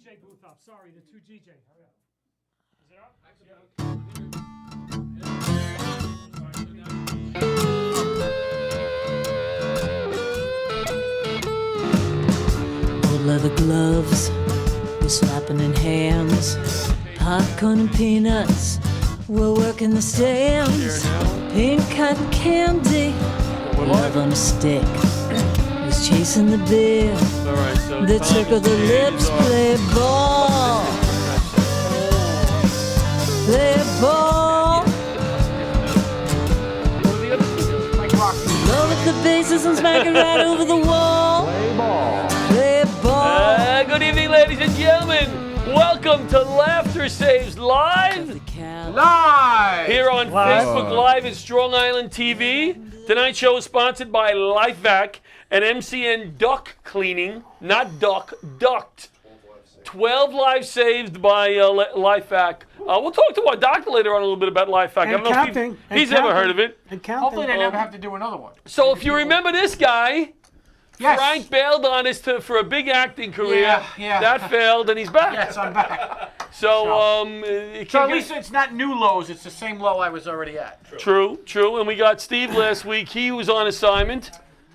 GJ booth up. Sorry, the two GJ. Hurry up. Is it up? Old leather gloves, we're slapping in hands. Popcorn and peanuts, we're working the stands. Pink cotton candy, love on a stick. Who's chasing the beer? The tickle the lips, play ball. Play ball. Lower the bases and smack it right over the wall. Play ball. Good evening, ladies and gentlemen. Welcome to Laughter Saves Live. Live! Here on Facebook Live and Strong Island TV. Tonight's show is sponsored by LifeVac and MCN Duct Cleaning, not duck, duct. 12 lives saved by LifeVac. We'll talk to our doctor later on a little bit about LifeVac. I don't know if he's ever heard of it. And counting. Hopefully they never have to do another one. So if you remember this guy, Yes. Frank bailed on us for a big acting career. Yeah. That failed, and he's back. Yes, I'm back. So So at least it's not new lows, it's the same low I was already at. True. And we got Steve last week. He was on assignment.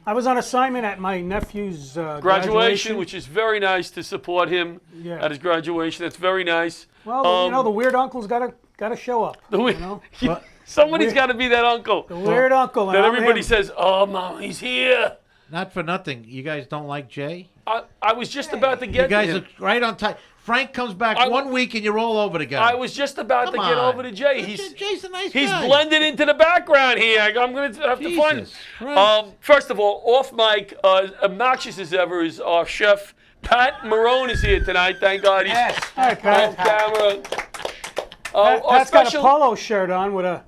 I was on assignment at my nephew's Graduation, which is very nice to support him Yeah. at his graduation. That's very nice. Well, you know, the weird uncle's gotta show up. Somebody's got to be that uncle The weird uncle. And that I'm everybody him. says, "Oh, Mom, he's here." Not for nothing. You guys don't like Jay? I was just about to get You guys to are him. right on time. Frank comes back I- 1 week and you're all over the guy. I was just about to Come get on. over to Jay. Jay's a nice He's guy. blended into the background here. I'm going to have to find him. Jesus Christ. First of all, off mic, obnoxious as ever, is our chef, Pat Marone, is here tonight. Thank God he's Yes. Hi, Pat. off camera. Our Pat's got a special polo shirt on with a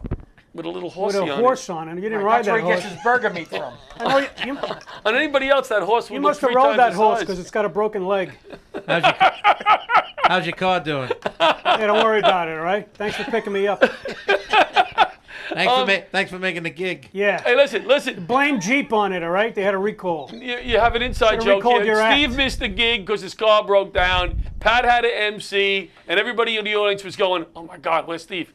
with a little horsey on horse on it. You didn't ride That's where that he gets horse. his burger meat from. I know you On anybody else, that horse would you look must have 3 rode times that the horse size. because it's got a broken leg. How's your car doing? Hey, don't worry about it, all right? Thanks for picking me up. Thanks for making the gig. Yeah. Hey, listen. Blame Jeep on it, all right? They had a recall. You have an inside Should've joke recalled here. your act. Steve missed the gig because his car broke down. Pat had to MC, and everybody in the audience was going, "Oh my God, where's Steve?"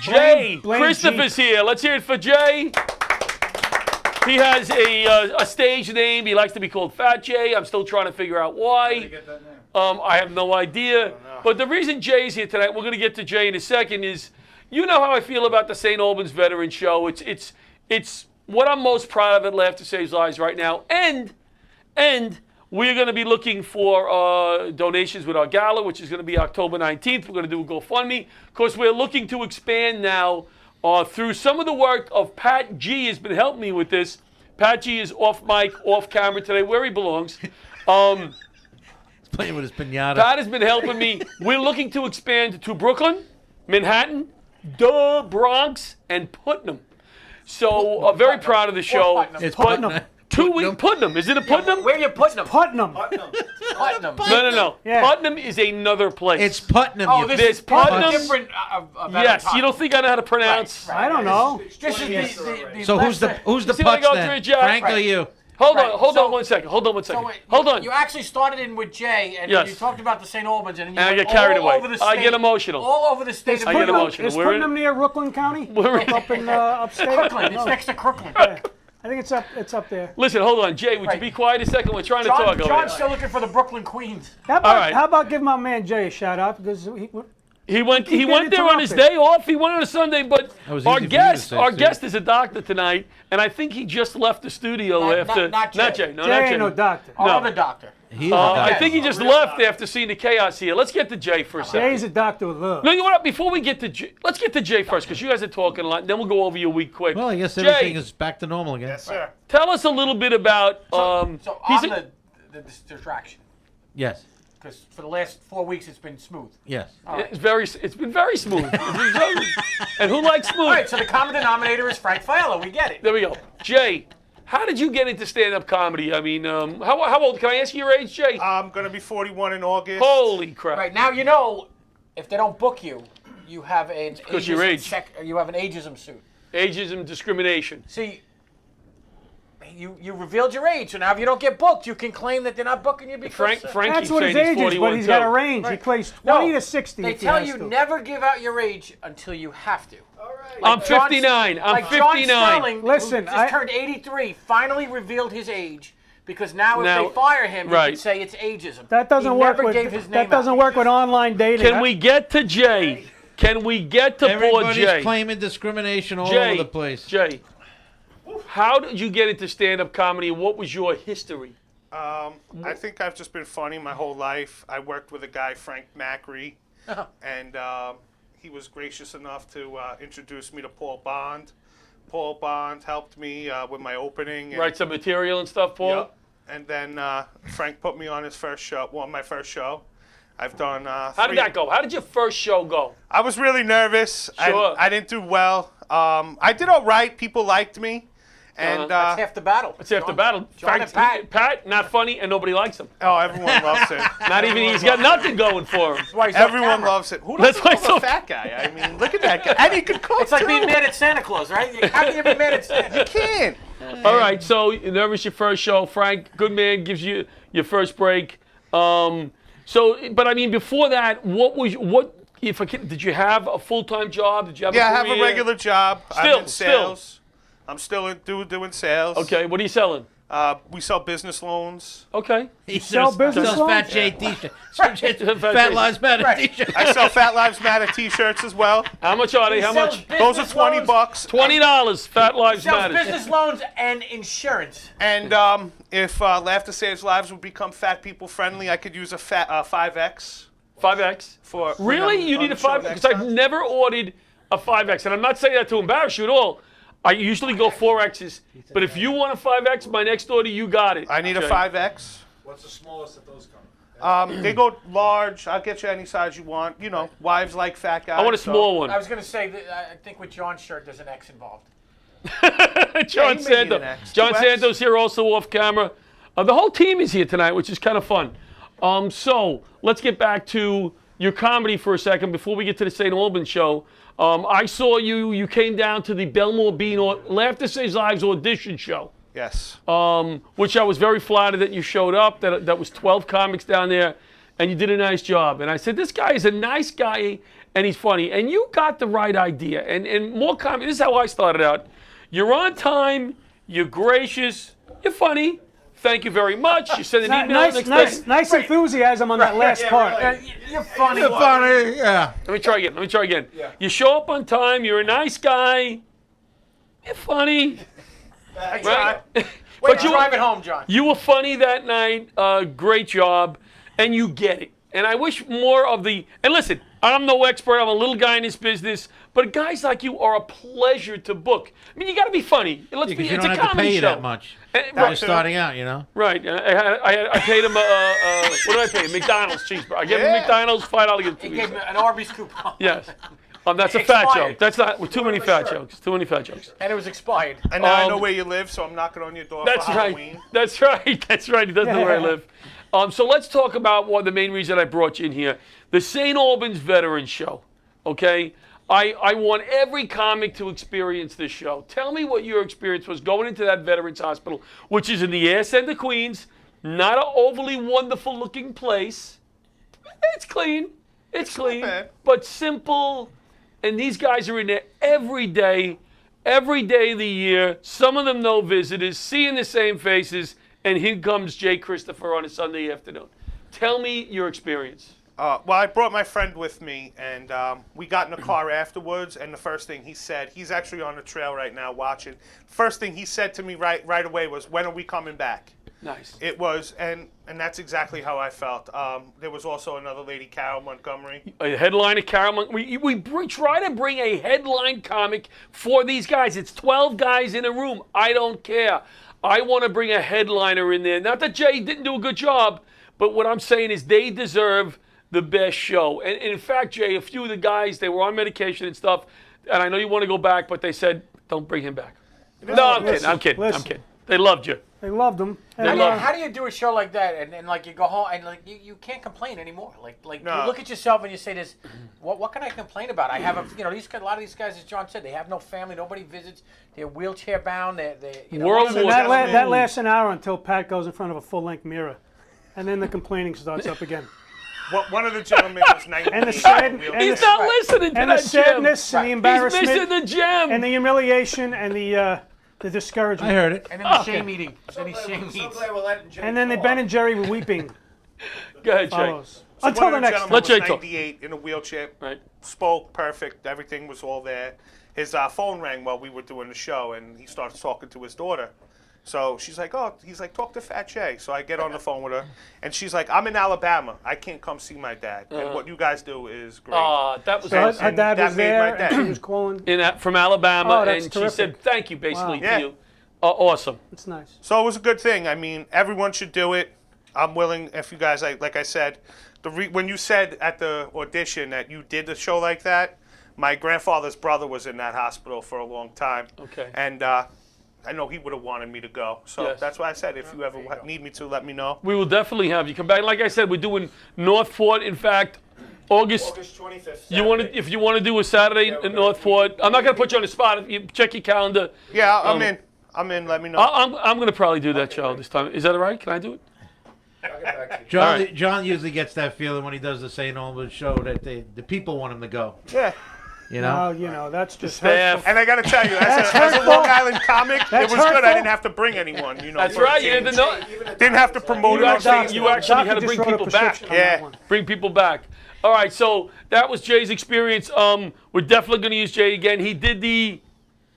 Jay, blame Christopher's here. Let's hear it for Jay. He has a stage name. He likes to be called Fat Jay. I'm still trying to figure out why. I have no idea. But the reason Jay's here tonight, we're going to get to Jay in a second, is you know how I feel about the St. Albans Veteran Show. It's what I'm most proud of at Laughter Saves Lives right now. And we're going to be looking for donations with our gala, which is going to be October 19th. We're going to do a GoFundMe. Of course, we're looking to expand now through some of the work of Pat G. has been helping me with this. Pat G. is off mic, off camera today, where he belongs. He's playing with his pinata. Pat has been helping me. We're looking to expand to Brooklyn, Manhattan, the Bronx, and Putnam. So very proud of the show. Putnam. It's Putnam. Putnam. 2 weeks. Putnam. Is it a Putnam? Where you putting them? Putnam. Putnam. No. Yeah. Putnam is another place. It's Putnam. Oh, you this There's is Putnam. different. Yes, you don't think I know how to pronounce? Right. I don't know. This is the So who's the see what I putz go then? through, Jack? Frank or Right. you? Hold Right, on so- one second. Hold So on. You actually started in with Jay, and Yes. you talked about the St. Albans, and then you And I went get carried all away. over the I state, get emotional. All over the state of I get Putnam. emotional. Is We're in- Putnam near Rookland County? We're in- Up in upstate? Crooklyn. It's No. next to Crooklyn. I think it's up there. Listen, hold on. Jay, would you Right. be quiet a second? We're trying to talk over John's here. still looking for the Brooklyn Queens. How about, All right. how about give my man Jay a shout out because He went getting there on his interrupted. day off. He went on a Sunday, but That was our easy for you to guest say, our Steve. guest is a doctor tonight, and I think he just left the studio after not Jay. No, Jay not ain't Jay. no doctor. Our No. other doctor. He's I think he just left after seeing the chaos here. Let's get to Jay for a second. Jay's a doctor with love. No, you know what? Before we get to Jay, let's get to Jay first, because you guys are talking a lot. And then we'll go over your week quick. Well, I guess Jay, everything is back to normal again. Sir. tell us a little bit about. So he's I'm a- the distraction. Yes. Because for the last 4 weeks, it's been smooth. Yes. It's been very smooth. And who likes smooth? All right, so the common denominator is Frank Fiala. We get it. There we go. Jay, how did you get into stand-up comedy? I mean, how old? Can I ask you your age, Jay? I'm going to be 41 in August. Holy crap! Right now, you know, if they don't book you, you have an because your age. you have an ageism suit. Ageism discrimination. See, you revealed your age, so now if you don't get booked, you can claim that they're not booking you because Frank That's keeps what his saying he's age is, 41 but he's got a too. range. He Right. plays No, 20 to 60. They if he tell has you to. never give out your age until you have to. I'm John- 59. I'm like John 59. Sterling, Listen, who just I- turned 83, finally revealed his age because now if Now- they fire him, you right. can say it's ageism. That doesn't he work never with gave his name that doesn't out. work with online dating. Can we get to Jay? Can we get to poor Everybody's Jay? claiming discrimination all Jay, over the place. Jay, how did you get into stand-up comedy? What was your history? I think I've just been funny my whole life. I worked with a guy, Frank Macri, and he was gracious enough to introduce me to Paul Bond. Paul Bond helped me with my opening. And, Write some material and stuff, Paul? Yep. And then Frank put me on his first show, my first show. I've done How did that go? How did your first show go? I was really nervous. Sure. I didn't do well. I did all right. People liked me. And That's half the battle. It's after battle. John and Pat. Pat, not funny, and nobody likes him. oh, everyone loves it. Not even, he's got nothing going for him. That's why he's off Everyone camera. loves it. Who That's doesn't why love it's so- a fat guy? I mean, look at that guy. And he could cook It's like too. being mad at Santa Claus, right? How can you be mad at Santa? Can't. All right, so you're nervous your first show. Frank, good man, gives you your first break. But I mean, before that, did you have a full-time job? Did you have Yeah, a I have career? a regular job. Still, I'm in sales. I'm still doing sales. Okay, what are you selling? We sell business loans. Okay. He sell sells business Fat J t-shirts. Fat Lives Matter t-shirts. I sell Fat Lives Matter T-shirts as well. How much are they? How sells much? Those are business $20. loans, $20. Fat Lives Sells Matter. business loans and insurance. And if Laughter Saves Lives would become fat people friendly, I could use a 5X 5X. for. Really? You need a 5X? Because I've never ordered a 5X. And I'm not saying that to embarrass you at all. I usually go 4Xs. But if you want a 5X, my next order, you got it. I need a Okay. 5X. What's the smallest that those come? They go large. I'll get you any size you want. You know, wives like fat guys. I want a small one. I was going to say, that I think with John's shirt, there's an X involved. John he made it Santos. an X. John 2X. Santos here also off camera. The whole team is here tonight, which is kind of fun. So let's get back to your comedy for a second before we get to the St. Albans show. I saw you came down to the Belmore Bean Laughter Saves Lives audition show, Yes. which I was very flattered that you showed up. That was 12 comics down there, and you did a nice job. And I said, this guy is a nice guy, and he's funny. And you got the right idea. And more comedy. This is how I started out. You're on time. You're gracious. You're funny. Thank you very much. You send an email next day. Nice enthusiasm on that last part. You're funny. Funny, yeah. Let me try again. You show up on time. You're a nice guy. You're funny. Right? Wait, drive it home, John. You were funny that night. Great job. And you get it. And I wish more of the... And listen, I'm no expert. I'm a little guy in this business. But guys like you are a pleasure to book. I mean, you got to be funny. Let's Because be. you It's don't a have to comedy pay you show. that much. Right. You're starting out, you know. Right. I paid him what did I pay him? McDonald's cheeseburger. I gave him McDonald's $5. He gave me an Arby's coupon. Yes. That's a fat Expired. joke. That's not too many fat jokes. Too many fat jokes. And it was expired. And now I know where you live, so I'm knocking on your door That's for right. Halloween. That's right. That's right. He doesn't know where I live. So let's talk about the main reason I brought you in here. The St. Albans Veteran Show. Okay? I want every comic to experience this show. Tell me what your experience was going into that Veterans Hospital, which is in the ass end of Queens. Not an overly wonderful looking place. It's clean. It's clean. bad. But simple. And these guys are in there every day of the year. Some of them no visitors, seeing the same faces. And here comes Jay Christopher on a Sunday afternoon. Tell me your experience. Well, I brought my friend with me, and we got in the car afterwards, and the first thing he said, he's actually on the trail right now watching. First thing he said to me right away was, when are we coming back? Nice. It was, and that's exactly how I felt. There was also another lady, Carol Montgomery. A headliner, Carol. We try to bring a headline comic for these guys. It's 12 guys in a room. I don't care. I want to bring a headliner in there. Not that Jay didn't do a good job, but what I'm saying is they deserve the best show. And in fact, Jay, a few of the guys, they were on medication and stuff, and I know you want to go back, but they said, don't bring him back. No, I'm kidding. Listen. They loved you. They loved him. They And, loved How do you do a show like that and like you go home and like you can't complain anymore? Like No. you look at yourself and you say this, what can I complain about? I have a lot of these guys, as John said, they have no family, nobody visits, they're wheelchair bound, World and War that lasts an hour until Pat goes in front of a full-length mirror. And then the complaining starts up again. One of the gentlemen was 19. And the sad, and He's the, not listening to and the that, Jim. sadness and the He's embarrassment missing the gem. and the humiliation and the discouragement. I heard it. and then the shame eating. Then he shame So eats. glad we're letting Jay And then the talk. Ben and Jerry were weeping Go ahead, Jay. follows. So Until one the of the next gentlemen time. Let Jay was talk. 98 in a wheelchair. Right. Spoke perfect. Everything was all there. His phone rang while we were doing the show, and he starts talking to his daughter. So she's like, "Oh," he's like, "Talk to Fat Jay." So I get on the phone with her, and she's like, "I'm in Alabama. I can't come see my dad. And what you guys do is great." That was So her, awesome. her dad That was made there, my day. and she was calling. From Alabama, Oh, that's and she terrific. said thank you basically Wow. to you. Awesome. It's nice. So it was a good thing. I mean, everyone should do it. I'm willing. If you guys, like I said, when you said at the audition that you did a show like that, my grandfather's brother was in that hospital for a long time. Okay. And I know he would have wanted me to go. So Yes. that's why I said, if you ever need me to, let me know. We will definitely have you come back. Like I said, we're doing North Fort. In fact, August. August 25th. You want to, if you want to do a Saturday in North Fort. I'm not going to put you on the spot. If you check your calendar. Yeah, I'm in. I'm in. Let me know. I'm going to probably do that show this time. Is that all right? Can I do it? I'll get back to you. John, All right. John usually gets that feeling when he does the St. Albans show that the people want him to go. Yeah. You know? That's just staff. hurtful. And I got to tell you, as a hurtful. Long Island comic, it That's was good. I hurtful. didn't have to bring anyone. You know, That's for a right. You change. didn't know. Didn't have to promote it on actually- Facebook. you actually had to Doctor bring just wrote a people back. prescription on that Yeah. one. Bring people back. All right. So that was Jay's experience. We're definitely going to use Jay again. He did the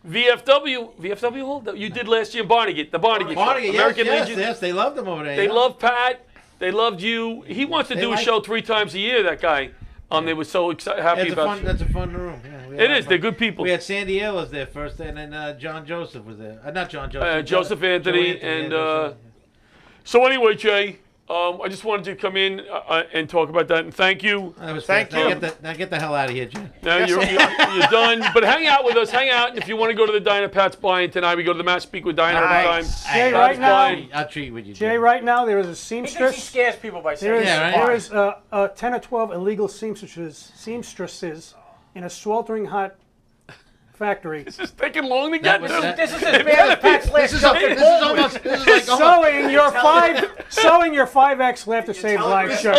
VFW hall that you did last year in Barnegat. The Barnegat show. Barnegat, American yes, Legion. yes, they loved him over there. They yeah. love Pat. They loved you. He wants to They do a like- show 3 times a year. That guy. They were so happy It's a about fun, you. that's a fun room. Yeah, we had a It lot is. of They're fun. good people. We had Sandy Ellis there first, and then John Joseph was there. Not John Joseph. Joseph Anthony, Joe and Joseph. so anyway, Jay, I just wanted to come in and talk about that and thank you. That was Thank fast. you. Now get the hell out of here, Jim. Now you're done, but hang out with us. Hang out. If you want to go to the Diner, Pat's buying tonight. We go to the Mass Speak with Diner every time. Nice. Jay, Pat's right now, buying. I'll treat you with you, Jay, Jim. right now, there is a He thinks he seamstress. scares people by saying There is, Yeah, right. there is 10 or 12 illegal seamstresses in a sweltering hot factory This is taking long to That get was- to. that- This is as bad as Pat's last show. This is like sewing your 5X Laughter Saves Lives shirt.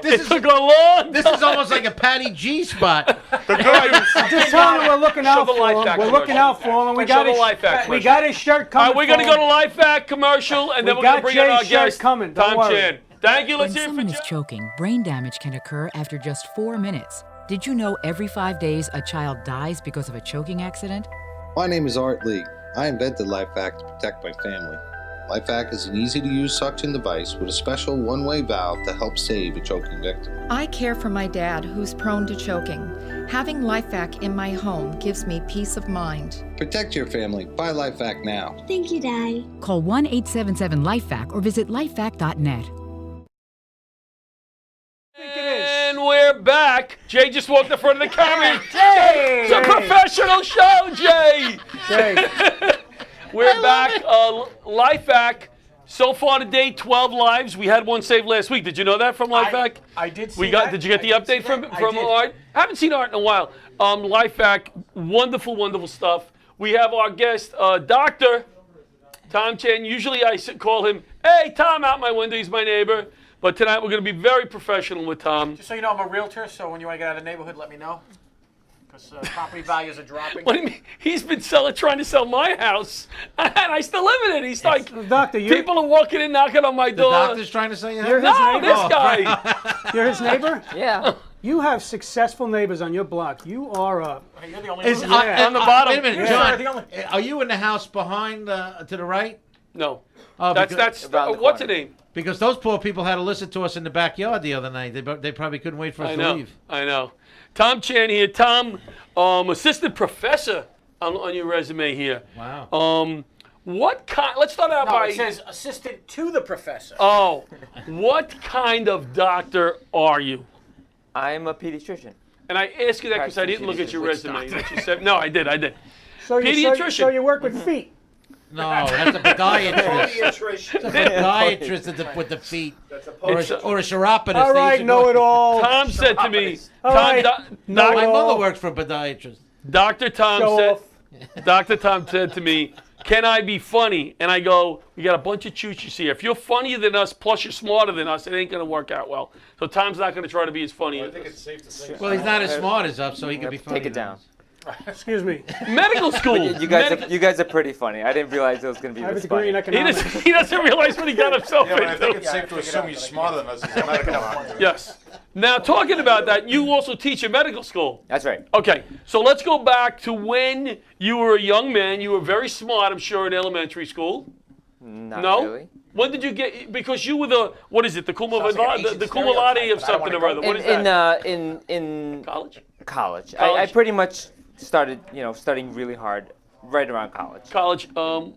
It took a long this is almost like a Patty G spot. The good news. Just telling you we're looking out the for life him. back We're looking out for him. And we Show got the life back his, we commercial. got his shirt coming. All right, we're going to for go to him. Life Back commercial, and then We we're going to got bring in our Jay's shirt guest, coming, don't Tom worry. Chan. Thank you. When Let's hear it for someone is Jay. choking, brain damage can occur after just 4 minutes. Did you know every 5 days a child dies because of a choking accident? My name is Art Lee. I invented LifeVac to protect my family. LifeVac is an easy-to-use suction device with a special one-way valve to help save a choking victim. I care for my dad who's prone to choking. Having LifeVac in my home gives me peace of mind. Protect your family. Buy LifeVac now. Thank you, Daddy. Call 1-877-LifeVac or visit lifevac.net. And we're back. Jay just walked in front of the camera. Jay! It's a professional show, Jay! We're back. Life Back. So far today, 12 lives. We had one saved last week. Did you know that from Life Back? I did see We got. that. Did you get the I did update see from that. I did. Art? I haven't seen Art in a while. Life Back. Wonderful, wonderful stuff. We have our guest, Dr. Tom Chan. Usually I call him, hey, Tom, out my window. He's my neighbor. But tonight we're going to be very professional with Tom. Just so you know, I'm a realtor, so when you want to get out of the neighborhood, let me know. Because property values are dropping. What do you mean? He's been trying to sell my house, and I still live in it. He's like, Doctor, you're, people are walking in, knocking on my The door. doctor's trying to say You're that. his No, neighbor? this guy. You're his neighbor? Yeah. You have successful neighbors on your block. You are Hey, you're the only Is, one. Yeah. On the bottom. Wait a minute, Yeah. John. Are you in the house behind to the right? No, Oh, that's because, what's the name? because those poor people had to listen to us in the backyard the other night. They probably couldn't wait for us I to know. leave. I know. Tom Chan here. Tom, assistant professor on your resume here. Wow. What kind? Let's start out No, by. it says assistant to the professor. Oh, what kind of doctor are you? I'm a pediatrician. And I ask you that because I didn't look at your Which resume. That you said, no, I did. so you Pediatrician. So you work with feet. No, that's a podiatrist. Podiatrician. It's a podiatrist with the feet. That's a Or podiatrist. a chiropodist. All They right, used to know go- it all. Tom said to me, All Tom, right. Doc- My all. mother works for a podiatrist. Dr. Tom Show said, off. Dr. Tom said to me, can I be funny? And I go, we got a bunch of choochies here. If you're funnier than us, plus you're smarter than us, it ain't going to work out well. So Tom's not going to try to be as funny I as think us. it's safe to say. Well, he's not as smart as us, so he can be funny. Take it down. Excuse me. Medical school. You guys are pretty funny. I didn't realize it was going to be I have a this degree in funny. economics. He doesn't realize what he got himself Yeah, but I think into. it's safe to assume he's smarter than us. He's a medical doctor. Yes. Now, talking about that, you also teach at medical school. That's right. Okay, so let's go back to when you were a young man. You were very smart, I'm sure, in elementary school. Not No? really. When did you get? Because you were the what is it? The cum Sounds like an laude, ancient the cum laude stereotype, of but I don't something wanna or other. go What is that? In College. college. I College? pretty much started, studying really hard right around college. College.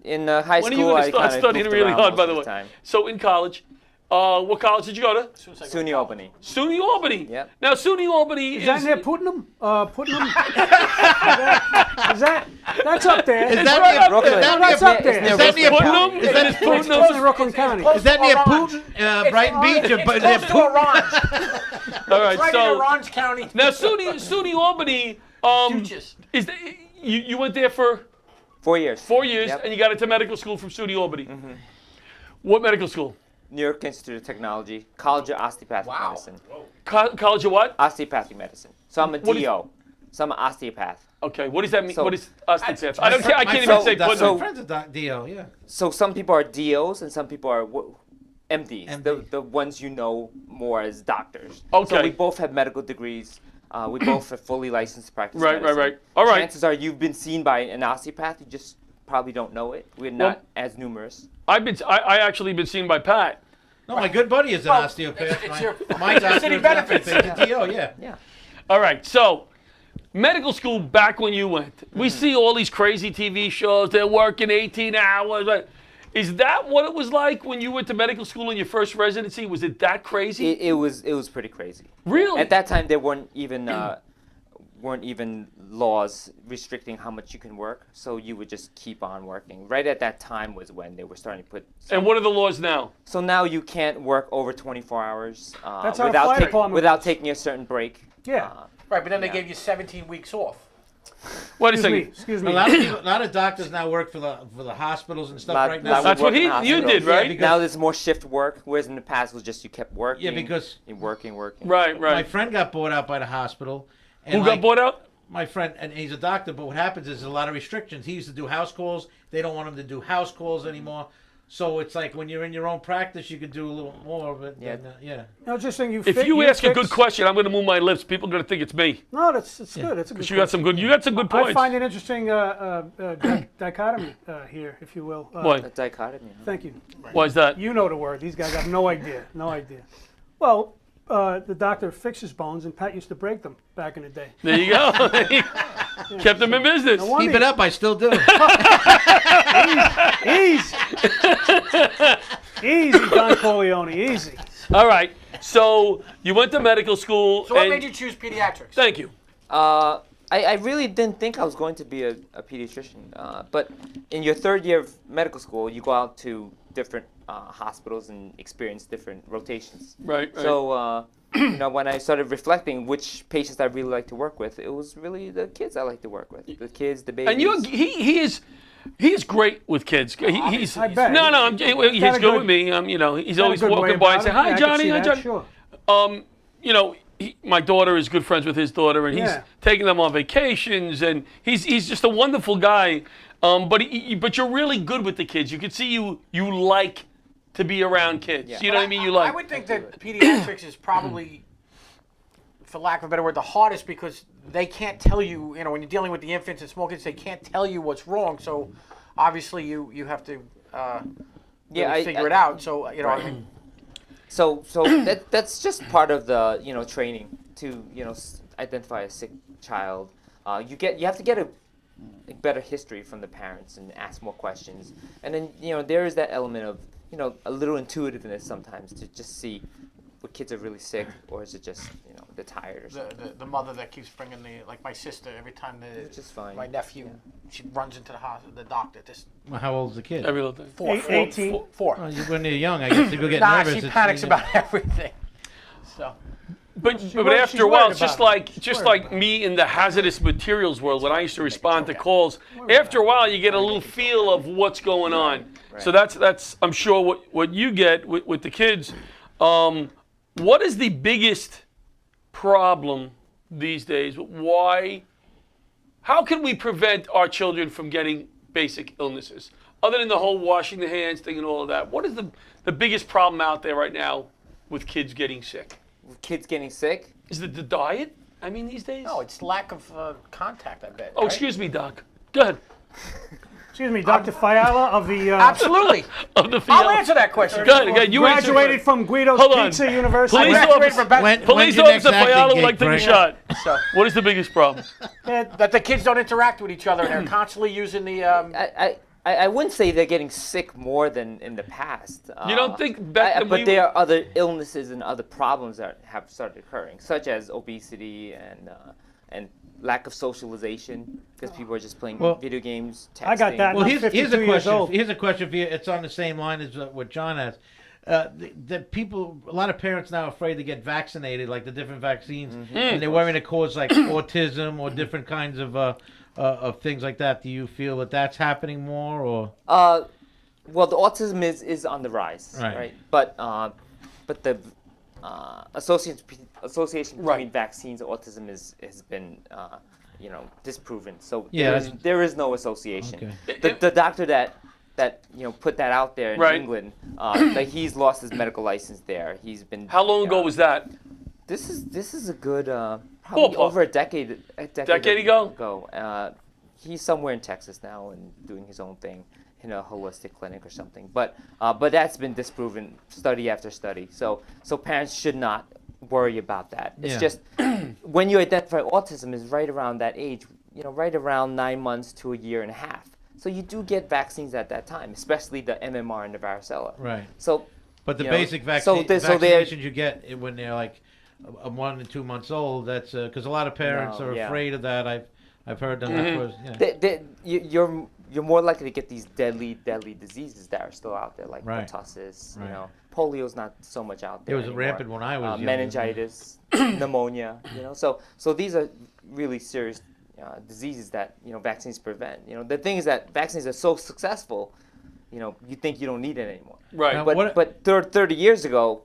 In high When are school, you going I to start kinda studying goofed really around hard, most by of the way? time. So in college, what college did you go to? SUNY Albany. SUNY Albany. Yep. Now SUNY Albany Is that near Putnam? Putnam? Is that? That's up there. Is It's that right near up Brooklyn. there. No, that's up there. It's Is that near Brooklyn Putnam? County. Is that It's Putnam? close to Rockland County. Is that near Orange. Putin? Brighton Beach? Or It's near close to Putin? Orange. All right. Right in So Orange County. now SUNY Albany. Duchess. Is that, you went there for 4 years. 4 years Yep. and you got into medical school from SUNY Albany. What medical school? New York Institute of Technology, College of Osteopathic Wow. Medicine. College of what? Osteopathic medicine. So I'm a What is- DO. So I'm an osteopath. Okay. What does that mean? So- what is osteopath? I don't care. I can't even say My Putnam. friend's a Dio, yeah. So some people are DOs and some people are MDs, MD. the ones you know more as doctors. Okay. So we both have medical degrees. We both are fully licensed practice Right, right, medicine. right. All right. Chances are you've been seen by an osteopath. You just probably don't know it. We're not as numerous. I actually been seen by Pat. No, my good buddy is an Well, osteopath. it's your- my it's doctor city is benefits. a Dio, yeah. Yeah. All right. So medical school back when you went. We see all these crazy TV shows. They're working 18 hours. Is that what it was like when you went to medical school in your first residency? Was it that crazy? It was pretty crazy. Really? At that time, there weren't even laws restricting how much you can work, so you would just keep on working. Right at that time was when they were starting to put. And what are the laws now? So now you can't work over 24 hours That's how the fire department without was. taking a certain break. Yeah. Right, but then they Yeah. gave you 17 weeks off. Wait a Excuse second. me. Excuse A me. lot of doctors now work for the hospitals and stuff Lot- right lot now. of That's what work in you hospitals. did, right? because- Now there's more shift work, whereas in the past it was just you kept working. Yeah, because- and working. Right, My right. friend got bought out by the hospital. And Who got bought out? My friend, and he's a doctor, but what happens is a lot of restrictions. He used to do house calls. They don't want him to do house calls anymore. So it's like when you're in your own practice, you can do a little more of it. Yeah. Yeah. No, just saying you. If you ask a good question, I'm going to move my lips. People are going to think it's me. No, it's good. It's a good. Because you got some good. You got some good I points. find it interesting dichotomy here, if you will. Why? A dichotomy. Huh? Thank you. Why is that? You know the word. These guys have no idea. No idea. Well, the doctor fixes bones, and Pat used to break them back in the day. There you go. Kept them in business. No wonder Keep it up. I still do. Easy. Easy, Don Corleone. Easy. All right. So you went to medical school. So what and- made you choose pediatrics? Thank you. I really didn't think I was going to be a pediatrician. But in your third year of medical school, you go out to different hospitals and experience different rotations. Right. So, when I started reflecting which patients I really like to work with, it was really the kids I like to work with. The kids, the babies. And he is great with kids. He's I bet. no, he's Got a good good- with me. He's Got a always good way walking by and about saying, it. "Hi, Yeah, I can Johnny. see Hi, that, Johnny." Sure. My daughter is good friends with his daughter, and he's Yeah. taking them on vacations, and he's just a wonderful guy. But you're really good with the kids. You can see you like to be around kids. Yeah. You know what I mean? You I like. would think that pediatrics is probably, for lack of a better word, the hardest because they can't tell you, when you're dealing with the infants and small kids, they can't tell you what's wrong. So obviously you have to really figure it out. So, I mean, So that's just part of the training to identify a sick child. You have to get a better history from the parents and ask more questions, and then there is that element of a little intuitiveness sometimes to just see what kids are really sick, or is it just they're tired or something. The mother that keeps bringing like my sister every time It's just fine. my nephew, she runs into the doctor. Just Well, how old's the kid? Every little thing. four. 18. Well, when they're young, I guess people get Nah, nervous. she it's- panics about everything. So But she's after a while, worried it's just about like me in the hazardous materials world when I used to respond to calls. After a while, you get a little feel of what's going on. So that's I'm sure what you get with the kids. What is the biggest problem these days? How can we prevent our children from getting basic illnesses? Other than the whole washing the hands thing and all of that, what is the biggest problem out there right now with kids getting sick? Kids getting sick? Is it the diet? I mean, these days? no, it's lack of contact. I bet. Oh, right? excuse me, Doc. Go ahead. Excuse me, Dr. Fiala of the Absolutely. Of the I'll field. answer that question. Go ahead. You answer graduated first. from Guido's Hold on. Pizza University. Police Graduated officer, from Bethel. When's police your next officer acting Fiala would gig, like to take a Frank? shot. So What is the biggest problem? that the kids don't interact with each other and they're constantly using the. I wouldn't say they're getting sick more than in the past. You don't think back then but there are other illnesses and other problems that have started occurring, such as obesity and lack of socialization because people are just playing video games, texting. I got that. Well, I'm here's 52 a years question. old. Here's a question for you. It's on the same line as what John asked. The people, a lot of parents now are afraid to get vaccinated, like the different vaccines, and they're worrying to cause like autism or different kinds of things like that. Do you feel that that's happening more, or? Well, the autism is on the rise, right? But the association between vaccines and autism has been disproven. So there is no association. Okay. The doctor that put that out there in England, like he's lost his medical license there. He's been. How long ago was that? This is a good probably over a decade ago. He's somewhere in Texas now and doing his own thing in a holistic clinic or something. But that's been disproven study after study. So parents should not worry about that. It's just when you identify autism is right around that age, right around 9 months to a year and a half. So you do get vaccines at that time, especially the MMR and the varicella. Right. So, but the you basic know, vaccinations you get when they're like 1 to 2 months old. That's because a lot of parents are afraid of that. I've heard them. You're more likely to get these deadly diseases that are still out there, like pertussis. Right. Polio's not so much out there. It was anymore. rampant when I was young. Meningitis, pneumonia. So these are really serious diseases that vaccines prevent. The thing is that vaccines are so successful, you think you don't need it anymore. Right. Now, But 30 years ago,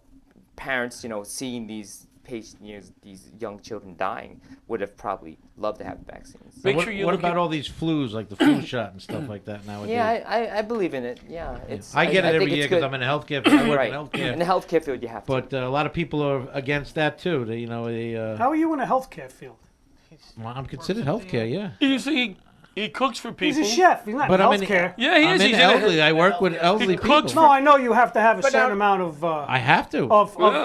parents seeing these patients, these young children dying, would have probably loved to have vaccines. Make sure you what look about at- all these flus, like the flu shot and stuff like that nowadays? Yeah, I believe in it. Yeah, I get it think every it's year because good. I'm in the healthcare field. I work Right. in healthcare. In the healthcare field, you have to. But a lot of people are against that too. How are you in a healthcare field? Well, I'm considered healthcare, yeah. You see, he cooks for He's people. a chef. He's not But in I'm in healthcare. Yeah, he I'm is. in He's elderly. I work with elderly people. cooks No, I know you have to have a certain now- amount of. I have to.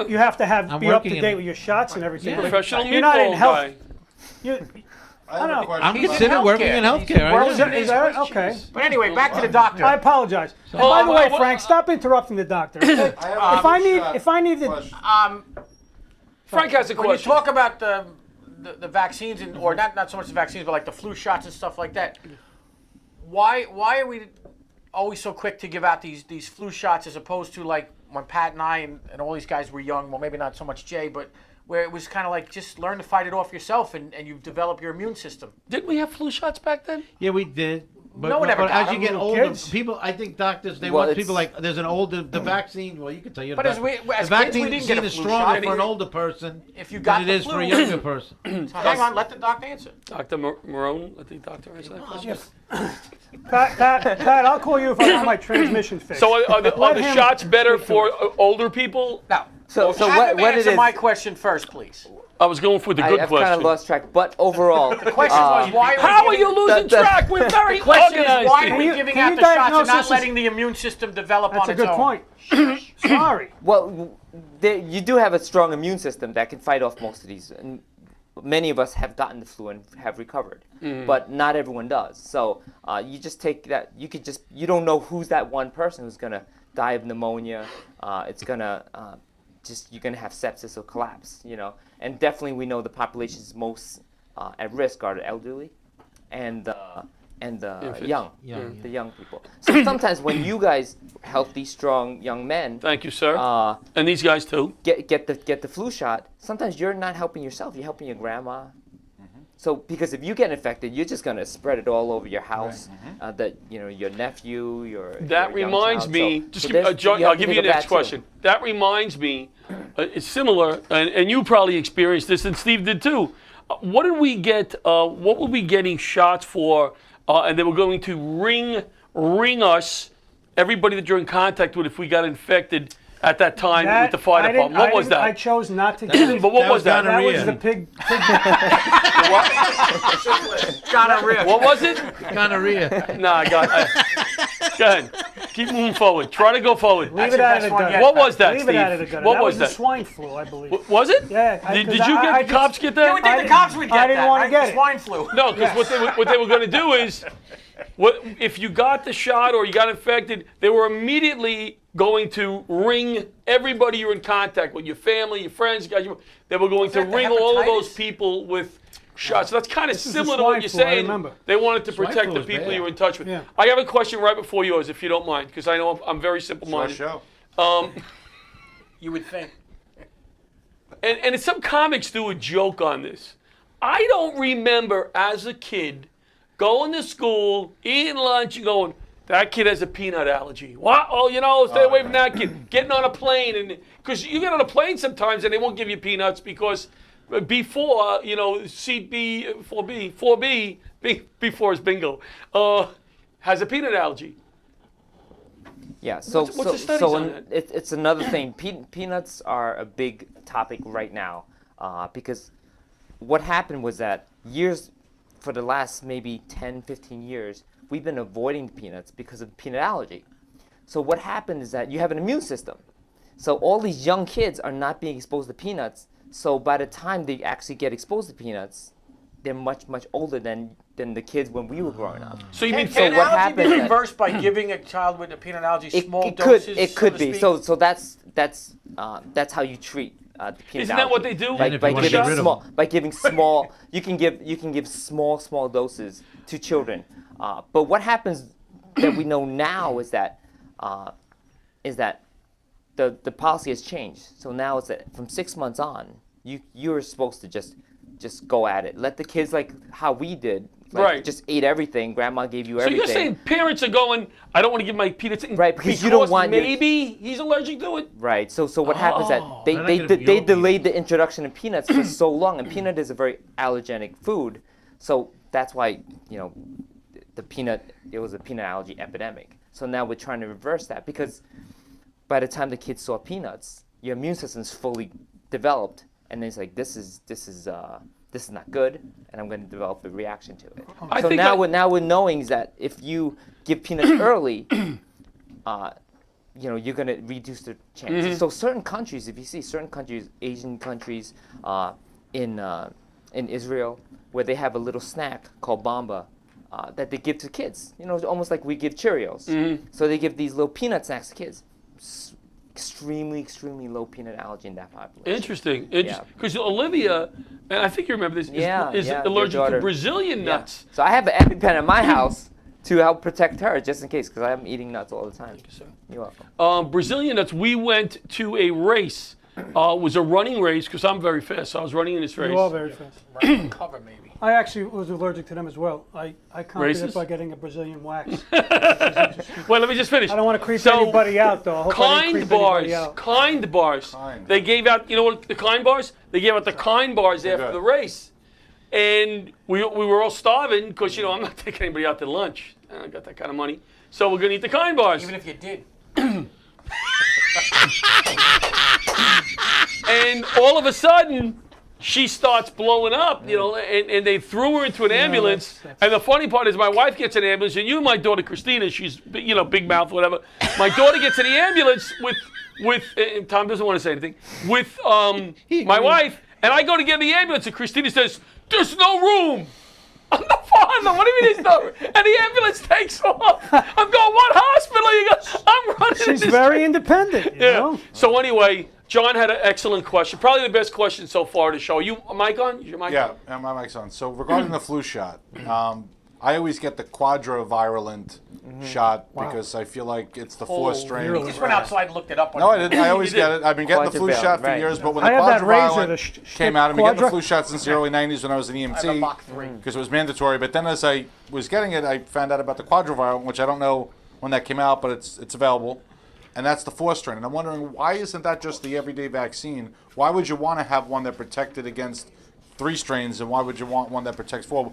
You have to I'm be up to working date in- with your shots and everything. Yeah. Professional You're not in meatball health. guy. You, I have know. a question. I'm He's in considered working in healthcare. healthcare. I is am. that okay? But anyway, back to the doctor. I apologize. And by the way, Frank, stop interrupting the doctor. If I need the, Frank has a When you question. talk about the vaccines or not so much the vaccines, but like the flu shots and stuff like that, why are we always so quick to give out these flu shots as opposed to like when Pat and I and all these guys were young? Well, maybe not so much Jay, but where it was kind of like just learn to fight it off yourself and you develop your immune system. Didn't we have flu shots back then? Yeah, we did. But, No one ever but got as you them, get little older, kids. people, I think doctors, they Well, want it's- people like, there's an older, the vaccine, well, you can tell you, But the as we- as the kids, vaccine we didn't get a is flu stronger shot. for an older person If you got than it the is for a flu- younger person. So hang on, let the doctor answer. Dr. Marone, I think Dr. answered that question. Pat, I'll call you if I want my transmission fixed. So are the Let him shots better for older people? Now, So have him what it answer is? my question first, please. I was going for the good I've kind question. of lost track, but overall, The question was why How are we you losing the- track? We're very The question is organized. why here. are we you- giving can out you the shots and diagnose not this as- letting the immune system develop That's on a its good own? point. Sorry. well, you do have a strong immune system that can fight off most of these. And many of us have gotten the flu and have recovered, but not everyone does. So you just take that. You don't know who's that one person who's gonna die of pneumonia. It's gonna just you're gonna have sepsis or collapse, you know. And definitely we know the populations most at risk are the elderly, and the young, the young people. So sometimes when you guys, healthy, strong young men, thank you, sir, and these guys too, get the flu shot, sometimes you're not helping yourself. You're helping your grandma. So because if you get infected, you're just gonna spread it all over your house. That your nephew, your That your young reminds child. me. So Just there's- John, have I'll to give think you of the next that too. question. That reminds me. It's similar, and you probably experienced this, and Steve did too. What did we get? What were we getting shots for? And they were going to ring us, everybody that you're in contact with, if we got infected at that time with the fire department. What was that? I chose not to get it. But what was that? That was the pig. Gonorrhea. What was it? Gonorrhea. No, I got. Go ahead. Keep moving forward. Try to go forward. Leave it out of the gutter. What was that, Leave Steve? it out of the gutter. What that was was that? the swine flu, I believe. Was it? Yeah. Did you get the cops get that? You would think the cops would get I didn't that, wanna right? get The it. swine flu. No, because what they were going to do is, if you got the shot or you got infected, they were immediately going to ring everybody you're in contact with, your family, your friends, guys. They were going to that the ring all of hepatitis? those people with shots. So that's kind of is the similar to swine what you're flu, I saying. remember. They wanted to Swine protect flu the is people bad. you're in touch with. Yeah. I have a question right before yours, if you don't mind, because I know I'm very simple-minded. Show. You would think. And some comics do a joke on this. I don't remember as a kid going to school, eating lunch, and going, that kid has a peanut allergy. What? Oh, stay away from that kid. Getting on a plane, and because you get on a plane sometimes and they won't give you peanuts because before, seat B, 4B, before is bingo, has a peanut allergy. Yeah, so What's the studies so on in- it's another thing. Peanuts are a big topic right now because what happened was that for the last maybe 10, 15 years, we've been avoiding peanuts because of peanut allergy. So what happened is that you have an immune system. So all these young kids are not being exposed to peanuts. So by the time they actually get exposed to peanuts, they're much, much older than the kids when we were growing up. So you mean Can what allergy happens be is that- reversed by giving a child with a peanut allergy small it doses? It could so to be. speak? So that's how you treat the peanut Isn't that what they allergy. do? By, And if by you wanna giving get rid of small, them. by giving small, you can give small doses to children. But what happens that we know now is that the policy has changed. So now it's that from 6 months on, you're supposed to just go at it. Let the kids like how we did. Right. Just ate everything. Grandma gave you So everything. you're saying parents are going, I don't want to give my peanuts Right, because you don't want your- maybe he's allergic to it? Right. So what happens is that They're not gonna be they all delayed the introduction of peanuts for so long, and peanut is a very allergenic food. So that's why it was a peanut allergy epidemic. So now we're trying to reverse that because by the time the kids saw peanuts, your immune system's fully developed, and then it's like this is not good, and I'm going to develop a reaction to it. I So think now we're knowing is that if you give peanuts early, you're going to reduce the chances. So certain countries, if you see certain countries, Asian countries, in Israel, where they have a little snack called bamba that they give to kids. Almost like we give Cheerios. So they give these little peanut snacks to kids. Extremely low peanut allergy in that population. Interesting. Because Olivia, and I think you remember this, is your allergic to daughter. Brazilian Yeah. nuts. So I have an EpiPen in my house to help protect her, just in case, because I'm eating nuts all the time. You're welcome. Brazilian nuts, we went to a race. It was a running race because I'm very fast. So I was running in this race. You are very fast. Right, cover maybe. I actually was allergic to them as well. I conquered Races? it by getting a Brazilian wax. Well, let me just finish. I don't want to creep So, anybody out, though. I hope I didn't creep anybody out. Kind bars. Kind. They gave out, you know what, the Kind bars? They gave out the Kind bars after good. the race. And we were all starving because, I'm not taking anybody out to lunch. I don't got that kind of money. So we're going to eat the Kind bars. Even if you did. And all of a sudden, she starts blowing up, and they threw her into an ambulance. that's- And the funny part is my wife gets an ambulance, and you and my daughter Christina, she's, big mouth, whatever. My daughter gets in the ambulance with Tom doesn't want to say anything, with my wife, and I go to get in the ambulance, and Christina says, there's no room. I'm the father. What do you mean there's no room? And the ambulance takes off. I'm going, what hospital? You go, I'm running. She's this very independent, you know? So anyway, John had an excellent question. Probably the best question so far to show. You mic on? Is your mic Yeah, on? my mic's on. So regarding the flu shot, I always get the quadrivalent shot because I feel like it's the four strain. He just went outside and looked it up. No, I didn't. I always get it. I've been getting the flu Quadrivalent, shot for right. years, but when I the have that razor, quadrivalent the came out, I've been getting the Quadra- flu shot since the early 90s when I was an I have a EMT Mach 3. because it was mandatory. But then as I was getting it, I found out about the quadrivalent, which I don't know when that came out, but it's available. And that's the four strain. And I'm wondering, why isn't that just the everyday vaccine? Why would you want to have one that protected against 3 strains, and why would you want one that protects 4?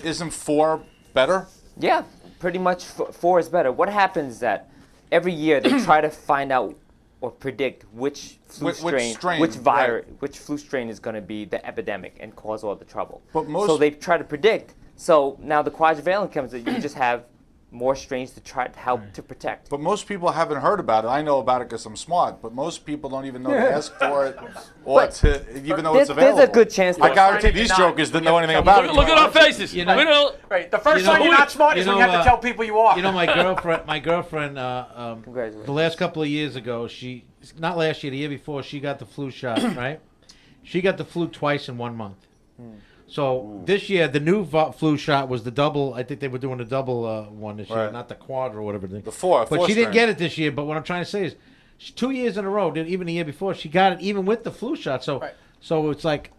Isn't 4 better? Yeah, pretty much 4 is better. What happens is that every year they try to find out or predict which flu Which strain, strain, which virus, right. which flu strain is going to be the epidemic and cause all the trouble. But most- so they try to predict. So now the quadrivalent comes in, you just have more strains to try to help to protect. But most people haven't heard about it. I know about it because I'm smart, but most people don't even know to ask for it or even though it's available. There's a good chance. I that- guarantee these jokers didn't know anything about it. Look at our faces. You know- We don't. Right. The first You know- sign you're not smart is when you have to tell people you are. You know, my girlfriend, Congratulations. the last couple of years ago, not last year, the year before, she got the flu shot, right? She got the flu twice in 1 month. So this year, the new flu shot was the double. I think they were doing a double one this year, Right. not the quad or whatever. The four But she didn't strain. get it this year. But what I'm trying to say is, 2 years in a row, even the year before, she got it even with the flu shot. So, Right. so it's like,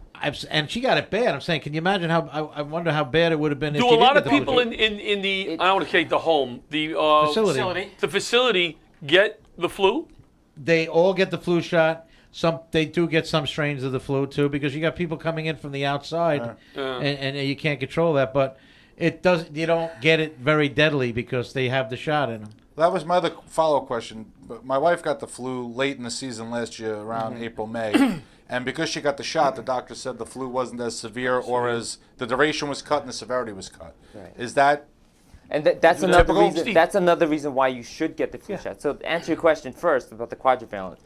and she got it bad. I'm saying, can you imagine how? I wonder how bad it would have been. if Do she a lot didn't of get the flu people shot. in the I don't want to take the home the Facility. the facility get the flu? They all get the flu shot. They do get some strains of the flu too, because you got people coming in from the outside, and you can't control that. But it does. You don't get it very deadly because they have the shot in them. That was my other follow-up question. But my wife got the flu late in the season last year, around April, May. And because she got the shot, the doctor said the flu wasn't as severe, or as the duration was cut and the severity was cut. Right. Is that And that's another typical? reason. Steve. That's another reason why you should get the flu shot. So to answer your question first about the quadrivalent,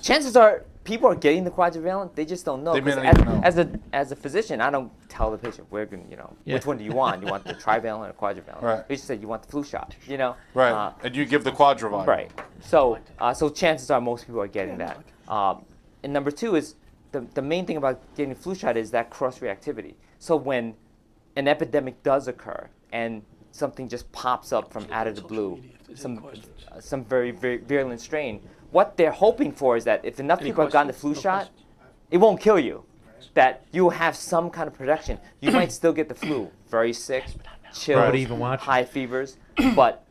chances are people are getting the quadrivalent. They just don't know. They may 'Cause not even know. as a physician, I don't tell the patient we're going. Which one do you want? You want the trivalent or quadrivalent? Right. We just said you want the flu shot. right? And you give the quadrivalent. Right. So so chances are most people are getting that. And number two is the main thing about getting the flu shot is that cross reactivity. So when an epidemic does occur and something just pops up from out of the blue, some very, very virulent strain, what they're hoping for is that if enough people have gotten the flu shot, it won't kill you. That you will have some kind of protection. You might still get the flu, very sick, chills, Nobody even watching. high fevers, but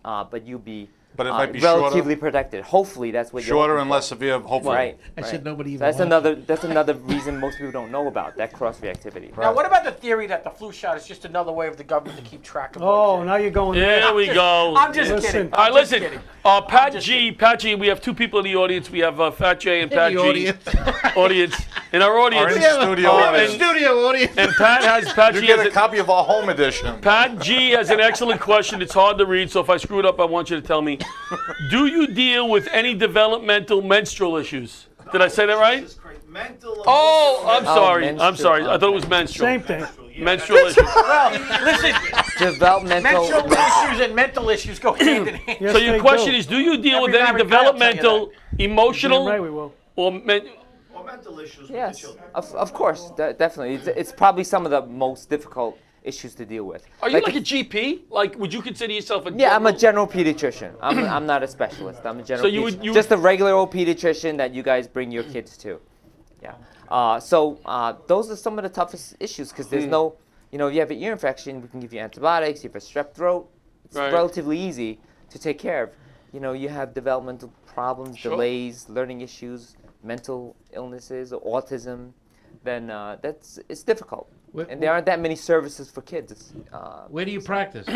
you'll be But it might be shorter. relatively protected. Hopefully, that's what you're Shorter hoping and for. less severe, hopefully. Right. I right. said nobody even So that's watching. that's another reason most people don't know about that cross reactivity. Now, what about the theory that the flu shot is just another way of the government to keep track of what Oh, it now you're going there. There we go. I'm just Listen. kidding. All right, I'm just listen. kidding. Pat G, we have 2 people in the audience. We have Fat J and Pat the G. audience. In our audience. Our in-studio audience. Studio audience. And Pat You G get has a copy of our home edition. Pat G has an excellent question. It's hard to read, so if I screw it up, I want you to tell me. Do you deal with any developmental menstrual issues? Did I say that right? Oh, I'm sorry. I'm menstrual, sorry. I thought it okay. was menstrual. Same thing. Menstrual issues. Well, listen, Developmental. mental issues and mental issues go hand in hand. Yes, So your they question do. is, do you deal with Every any married guy will tell you developmental, emotional, Damn right we will. or Yes, of course, definitely. It's probably some of the most difficult issues to deal with. Are you like a GP? Like, would you consider yourself a Yeah, I'm a general- general pediatrician. I'm not a specialist. I'm a general. So you would- pediatrician. you would- just a regular old pediatrician that you guys bring your kids to. Yeah. So those are some of the toughest issues because there's no, you have an ear infection, we can give you antibiotics. You have a strep throat, it's Right. relatively easy to take care of. You have developmental problems, Sure. delays, learning issues, mental illnesses, or autism. Then it's difficult. And there aren't that many services for kids. Where do you practice?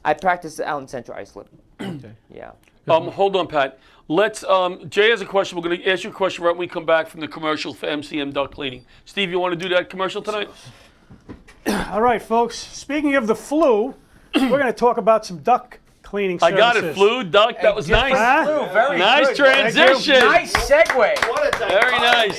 I practice out in Central Iceland. Okay. Yeah. Hold on, Pat. Let's. Jay has a question. We're going to ask you a question right when we come back from the commercial for MCM Duck Cleaning. Steve, you want to do that commercial tonight? All right, folks. Speaking of the flu, we're going to talk about some duck cleaning I services. got it. Flu, duck. That was nice. Huh? Very Nice good. transition. Nice segue. Very nice.